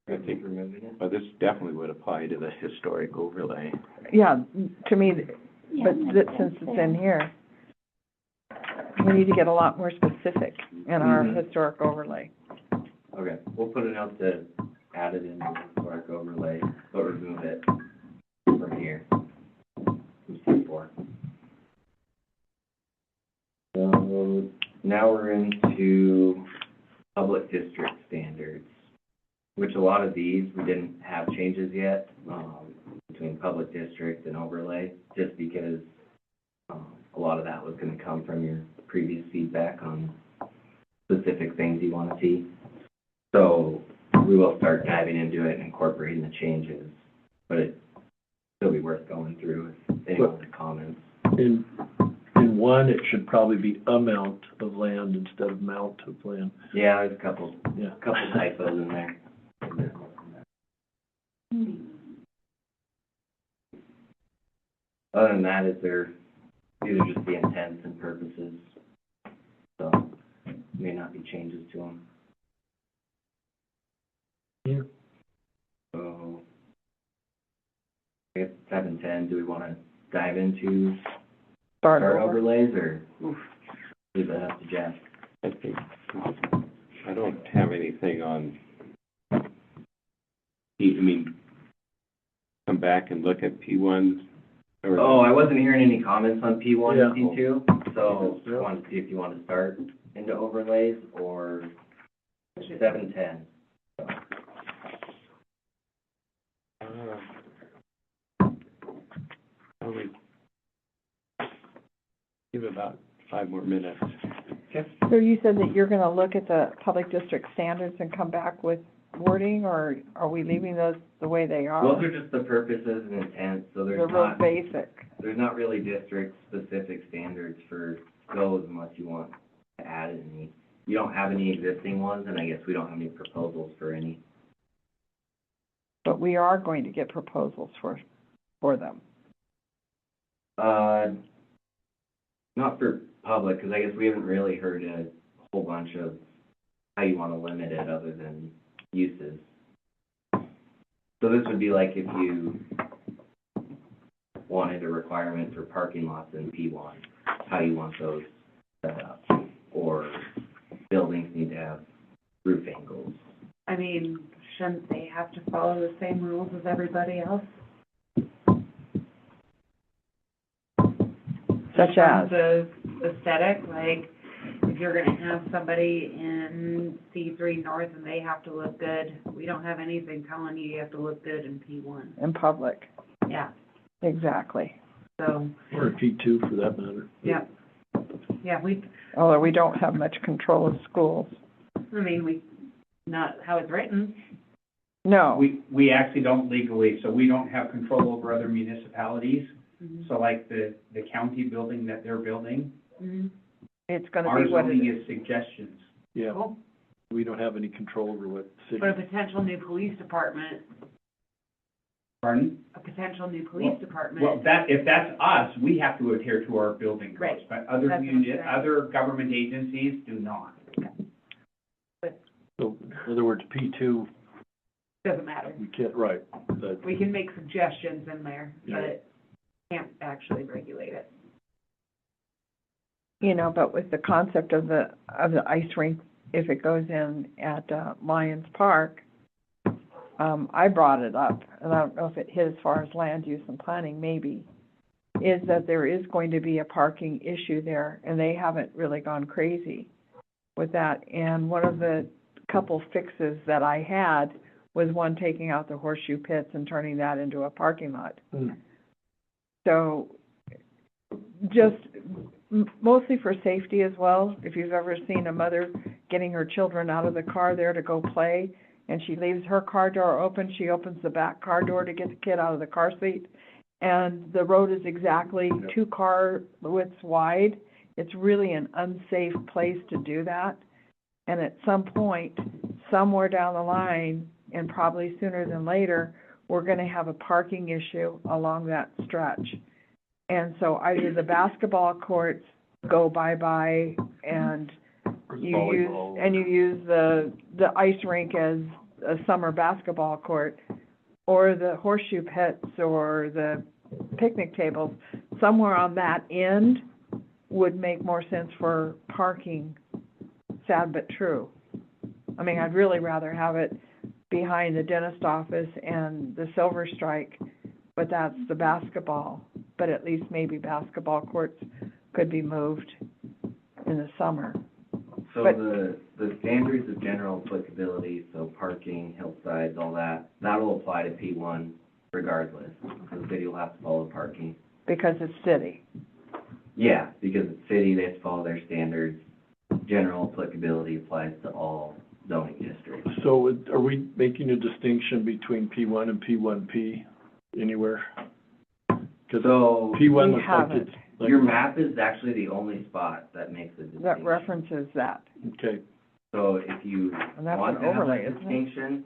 I think, Removing it? well, this definitely would apply to the historic overlay. Yeah, to me, Yeah, but makes since sense it's there. in here, we need to get a lot more specific in our Mhm. historic overlay. Okay, we'll put a note to add it in the historic overlay, but remove it from here, from C4. So now we're into public district standards, which a lot of these, we didn't have changes yet, between public district and overlay, just because, a lot of that was gonna come from your previous feedback on specific things you wanna see. So we will start diving into it and incorporating the changes, but it'd still be worth going through if anyone has comments. In one, it should probably be amount of land instead of mount of land. Yeah, there's a couple Yeah. typos in there. Other than that, these are just the intents and purposes. So, may not be changes to them. Yeah. So, I guess 7-10, do we wanna dive into Start our over. overlays, or leave that up to Jeff? I think, I don't have anything on, I mean, come back and look at P1 or. Oh, I wasn't hearing any comments on P1 and Yeah. P2, so Yeah. I wanted to see if you want to start into overlays or 7-10. Probably give it about 5 more minutes. So you said that you're gonna look at the public district standards and come back with wording, or are we leaving those the way they are? Those are just the purposes and intent, so They're there's real not, basic. there's not really district-specific standards for those unless you want to add any. You don't have any existing ones, and I guess we don't have any proposals for any. But we are going to get proposals for them. Not for public, because I guess we haven't really heard a whole bunch of how you want to limit it other than uses. So this would be like if you wanted a requirement for parking lots in P1, how you want those set up, or buildings need to have roof angles. I mean, shouldn't they have to follow the same rules as everybody else? Such as? The aesthetic, like, if you're gonna have somebody in C3 North and they have to look good, we don't have anything telling you have to look good in P1. In public, Yeah, exactly. so, Or P2 for that matter. yeah. Yeah, Although we don't have much control of schools. not how it's written. No, We actually don't legally, so we don't have control over other municipalities. Mhm. So like the county building that they're building, Mhm. it's gonna our be what it zoning is. is suggestions. Yeah, Cool. we don't have any control over what city. But a potential new police department, Pardon? department. Well, if that's us, we have to adhere to our building codes. Right. But other That's what I'm saying. other government agencies do not. So, in other words, P2, Doesn't matter. we can't, right, but, We can make suggestions in there, Yeah. but can't actually regulate it. But with the concept of the ice rink, if it goes in at Lions Park, I brought it up, and I don't know if it hit as far as land use and planning, maybe, is that there is going to be a parking issue there, and they haven't really gone crazy with that. And one of the couple fixes that I had was one taking out the horseshoe pits and turning that into a parking lot. So, just mostly for safety as well. If you've ever seen a mother getting her children out of the car there to go play, and she leaves her car door open, she opens the back car door to get the kid out of the car seat, and the road is exactly 2 car widths wide. It's really an unsafe place to do that. And at some point, somewhere down the line, and probably sooner than later, we're gonna have a parking issue along that stretch. And so either the basketball courts go bye-bye and or you use, volleyball. and you use the ice rink as a summer basketball court, or the horseshoe pits or the picnic tables, somewhere on that end would make more sense for parking, sad but true. I mean, I'd really rather have it behind the dentist office and the Silver Strike, but that's the basketball. But at least maybe basketball courts could be moved in the summer. So But- the standards of general applicability, so parking, hillsides, all that, that'll apply to P1 regardless. So the city will have to follow parking. Because it's city. Yeah, because it's city, they have to follow their standards. General applicability applies to all zoning districts. So are we making a distinction between P1 and P1P anywhere? Because So P1 We looks like haven't. it's, like, your map is actually the only spot that makes a distinction. That references that. okay, So if you And that's want an to have overlay, a isn't it? distinction,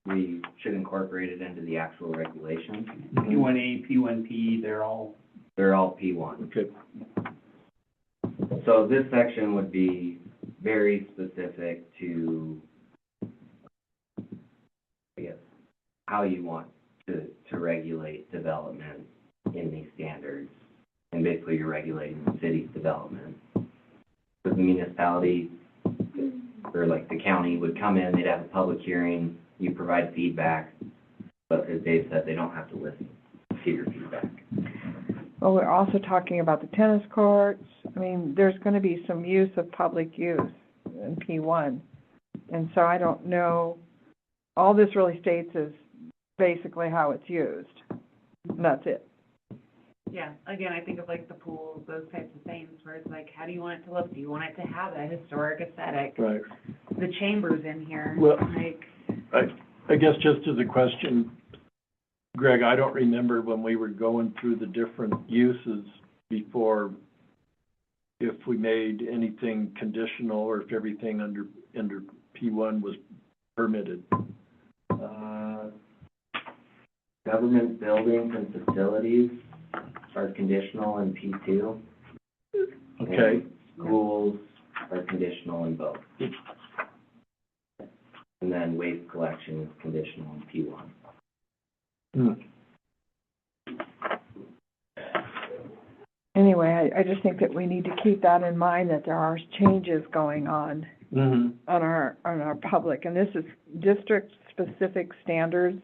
we should incorporate it into the actual regulations. P1A, P1P, they're all, They're all P1. okay. So this section would be very specific to, I guess, how you want to regulate development in these standards. And basically you're regulating the city's development. But the municipality, or like the county would come in, they'd have a public hearing, you provide feedback, but as Dave said, they don't have to listen to your feedback. Well, we're also talking about the tennis courts. I mean, there's gonna be some use of public use in P1. And so I don't know, all this really states is basically how it's used. And that's it. Yeah, again, I think of like the pools, those types of things, where it's like, how do you want it to look? Do you want it to have a historic aesthetic? Right. The chambers in here, Well, like, I guess just as a question, Greg, I don't remember when we were going through the different uses before, if we made anything conditional or if everything under P1 was permitted. Government buildings and facilities are conditional in P2. Okay. And schools are conditional in both. And then waste collection is conditional in P1. Anyway, I just think that we need to keep that in mind, that there are changes going on Mm-hmm. on our public, and this is district-specific standards.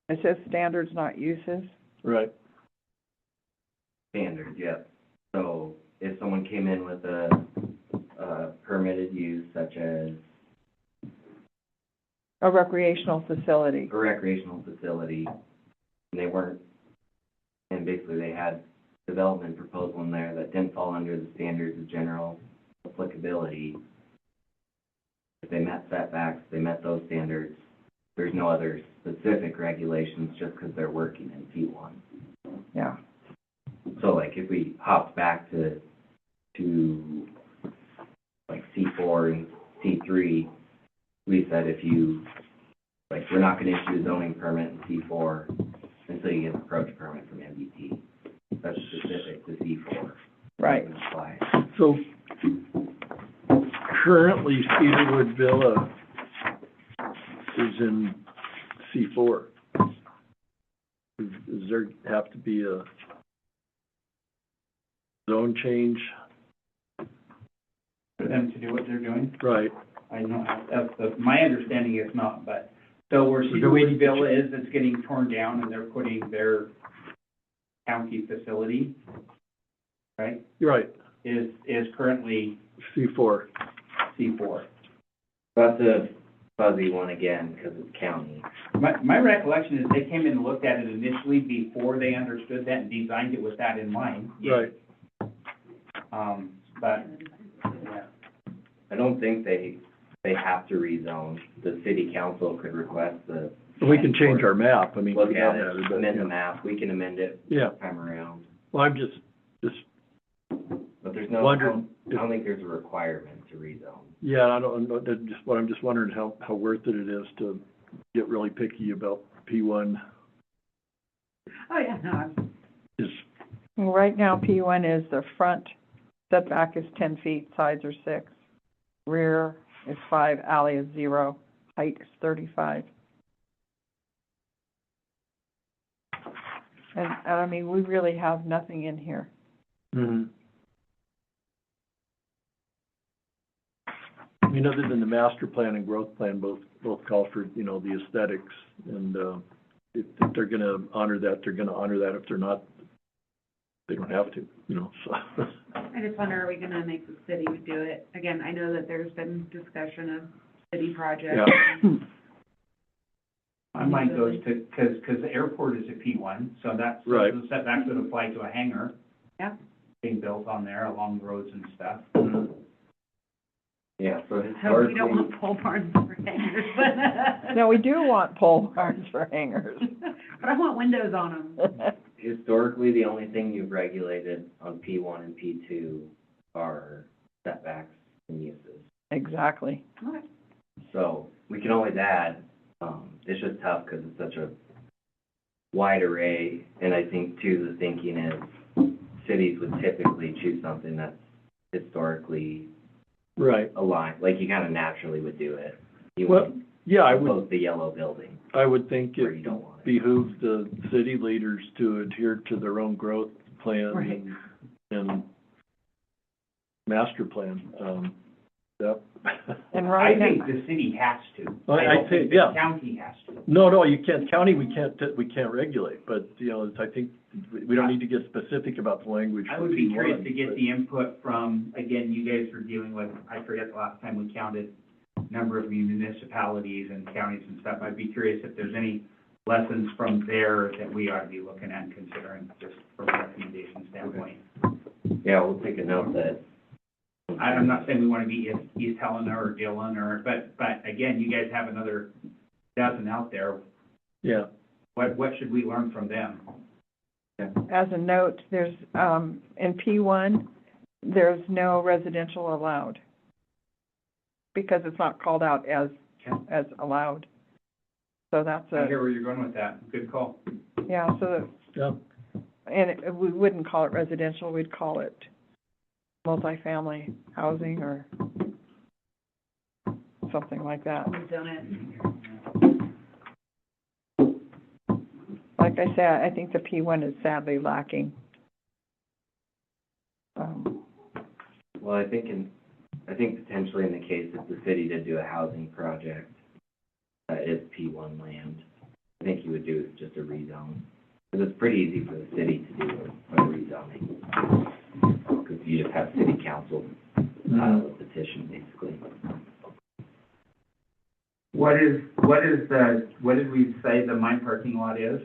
It says standards, not uses. Right. Standards, yep. So if someone came in with a permitted use such as A recreational facility. a recreational facility, and they weren't, and basically they had development proposal in there that didn't fall under the standards of general applicability. If they met setbacks, they met those standards, there's no other specific regulations just because they're working in P1. Yeah. So like if we hopped back to like C4 and C3, we said if you, like, we're not going to issue a zoning permit in C4 until you get an approach permit from MDT. That's specific to C4. Right. Doesn't apply. So currently Cedarwood Villa is in C4. Does there have to be a zone change? For them to do what they're doing. Right. I know, my understanding is not, but, so where So do we Cedarwood need to Villa is, it's getting torn down and they're putting their county facility, right, Right. is currently C4. C4. That's a fuzzy one again because it's county. My recollection is they came in and looked at it initially before they understood that and designed it with that in mind. Right. But, yeah. I don't think they have to rezone. The city council could request the. We can change our map. I mean, Look we at don't it, have it, but, amend the yeah. map, we can amend it Yeah. time around. Well, I'm just But there's no, I wondering don't think there's a requirement to rezone. yeah, I don't know, I'm just wondering how worth it is to get really picky about P1 oh, yeah, no, is, Well, right now, P1 is the front setback is 10 feet, sides are 6. Rear is 5, alley is 0, height is 35. And I mean, we really have nothing in here. I mean, other than the master plan and growth plan, both call for, you know, the aesthetics, and, if they're gonna honor that, they're gonna honor that. If they're not, they don't have to, you know, so. I just wonder, are we gonna make the city do it? Again, I know that there's been discussion of city projects. Yeah. My mind goes to, because the airport is a P1, so that's, Right. the setbacks would apply to a hangar. Yeah. Being built on there along the roads and stuff. Yeah, so So we historically, don't want pole barns for hangers, but. No, we do want pole barns for hangers. But I want windows on them. historically, the only thing you've regulated on P1 and P2 are setbacks and uses. Exactly. Okay. So we can always add, it's just tough because it's such a wide array. And I think too, the thinking is cities would typically choose something that's historically Right. align, like you kind of naturally would do it. You Well, wouldn't yeah, I would, close the yellow building I would think where you it don't want it. behooves the city leaders to adhere to their own growth plan Right. and master plan, yep. And I right now, think the city has to. Well, I don't think, the yeah. county has to. No, you can't, county, we can't regulate, but, you know, it's, I think, we don't need to get specific about the language I for would be P1, curious to get but- the input from, again, you guys are dealing with, I forget the last time we counted number of municipalities and counties and stuff. I'd be curious if there's any lessons from there that we ought to be looking at and considering, just from a recommendation standpoint. Yeah, we'll take a note that, I'm not saying we want to be East Helena or Dillon but again, you guys have another dozen out there. Yeah, What should we learn from them? as a note, there's, in P1, there's no residential allowed, because it's not called out as allowed. So that's I hear where you're going with that. Good call. yeah, so, yeah, and we wouldn't call it residential, we'd call it multifamily housing or something like that. We've done it. Like I said, I think the P1 is sadly lacking. well, I think potentially in the case if the city did do a housing project that is P1 land, I think you would do just a rezone. Because it's pretty easy for the city to do a rezoning. Because you just have city council file a petition, basically. What did we say the mine parking lot is?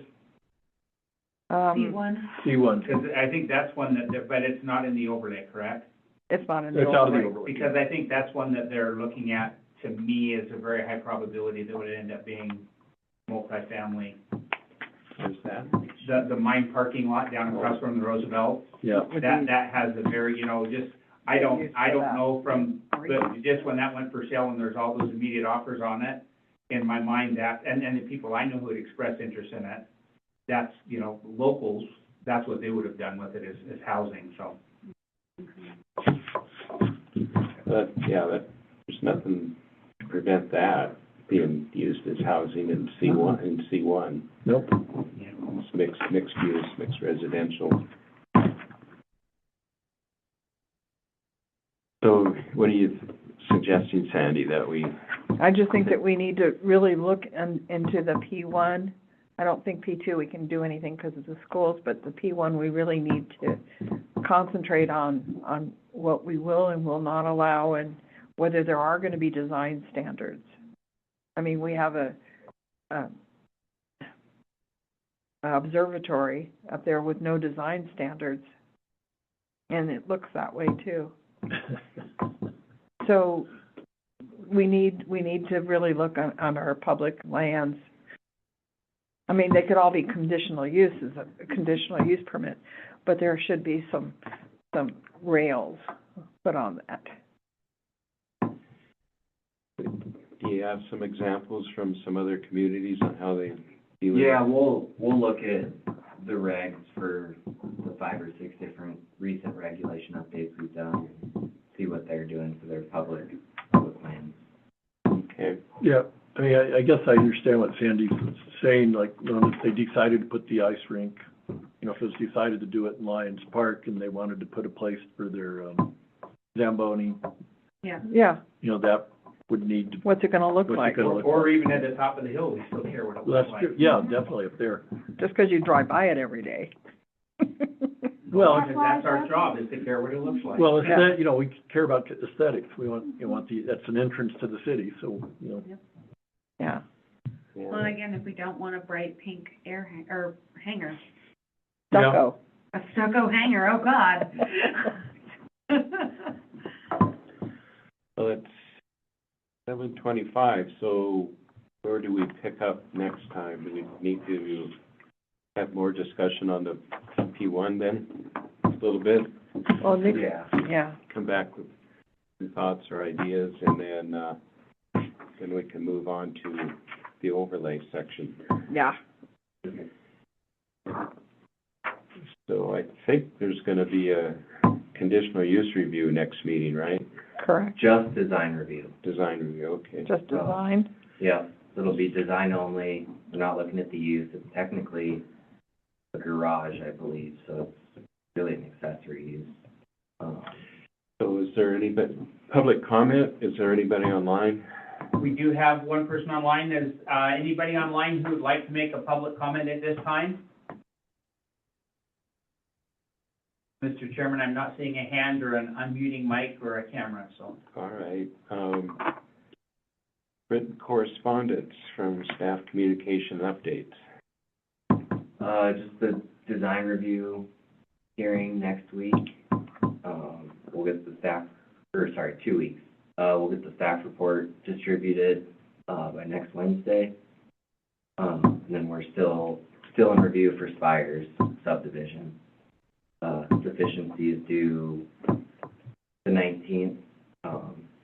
C1, C1, Because I think that's one that, but it's not in the overlay, correct? It's not in the it's out of the overlay. overlay. Because I think that's one that they're looking at, to me, is a very high probability that would end up being multifamily. Where's that? The mine parking lot down across from the Roosevelt, Yeah, that has a very, just, I don't know from, but just when that went for sale and there's all those immediate offers on it, in my mind, that, and the people I know who had expressed interest in it, that's, locals, that's what they would have done with it, is housing, so. But, yeah, there's nothing to prevent that being used as housing in C1, nope. It's mixed use, mixed residential. So what are you suggesting, Sandy, that we, I just think that we need to really look into the P1. I don't think P2 we can do anything because of the schools, but the P1 we really need to concentrate on what we will and will not allow and whether there are going to be design standards. I mean, we have a observatory up there with no design standards, and it looks that way too. So we need to really look on our public lands. I mean, they could all be conditional uses, a conditional use permit, but there should be some rails put on that. do you have some examples from some other communities on how they deal with it? Yeah, we'll look at the regs for the 5 or 6 different recent regulation updates we've done, and see what they're doing for their public lands. Okay. Yeah, I mean, I guess I understand what Sandy's saying, like, if they decided to put the ice rink, if it was decided to do it in Lions Park and they wanted to put a place for their, Zamboni, yeah. Yeah, that would need to, what's it gonna look What's it like? gonna look Or even at the top of the hill, we still care what it looks that's like. true, yeah, definitely up there. Just because you drive by it every day. Well, Because that's our job, is to care what it looks like. well, Yeah. we care about aesthetics, we want that's an entrance to the city, so, Yeah. Well, and again, if we don't want a bright pink hanger, Stucco. a stucco hanger, oh, God. Well, it's 7:25, so where do we pick up next time? Do we need to have more discussion on the P1 then, a little bit? Well, Nick, Yeah. yeah. Come back with some thoughts or ideas, and then we can move on to the overlay section. Yeah. So I think there's gonna be a conditional use review next meeting, right? Correct, just design review. Design review, okay. just design. Yeah, so it'll be design only, we're not looking at the use, it's technically a garage, I believe, so it's really an accessory use. So is there public comment? Is there anybody online? We do have one person online. Is, anybody online who would like to make a public comment at this time? Mr. Chairman, I'm not seeing a hand or an unmuting mic or a camera, so. All right, written correspondence from staff communication updates. Just the design review hearing next week. We'll get the staff, 2 weeks. We'll get the staff report distributed, by next Wednesday. And then we're still in review for Spires subdivision. Sufficiency is due the 19th.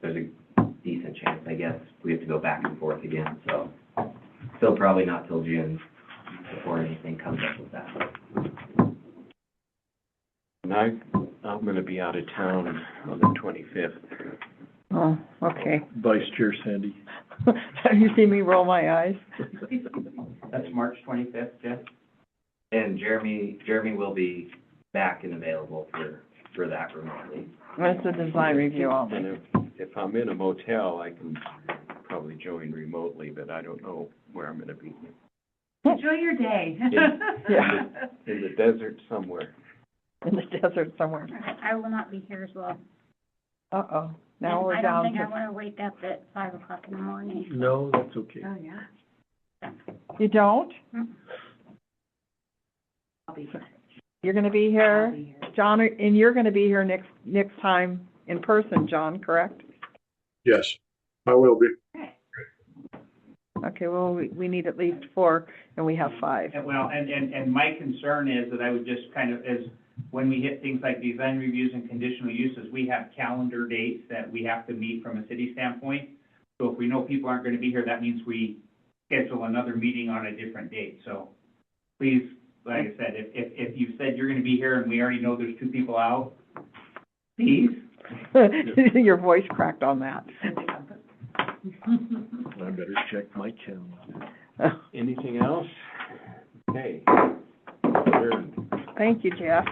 There's a decent chance, I guess, we have to go back and forth again, so still probably not till June before anything comes up with that. And I'm gonna be out of town on the 25th. Oh, okay. Vice Chair Sandy. Have you seen me roll my eyes? That's March 25th, Jeff? And Jeremy will be back and available for that remotely. That's the design review only. And if I'm in a motel, I can probably join remotely, but I don't know where I'm gonna be. Enjoy your day. Yeah. In the desert somewhere. In the desert somewhere. I will not be here as well. Uh-oh, now we're I down don't think I to, wanna wake up at 5 o'clock in the morning. No, that's okay. Oh, yeah. you don't? I'll be here. You're gonna be I'll here? be here. John, and you're gonna be here next time in person, John, correct? Yes, I will be. Okay, well, we need at least 4, and we have 5. Well, and my concern is that I would just kind of, as, when we hit things like design reviews and conditional uses, we have calendar dates that we have to meet from a city standpoint. So if we know people aren't gonna be here, that means we schedule another meeting on a different date. So please, like I said, if you said you're gonna be here and we already know there's 2 people out, please. Your voice cracked on that. I better check my calendar. Anything else? Okay. Adjourned. Thank you, Jeff.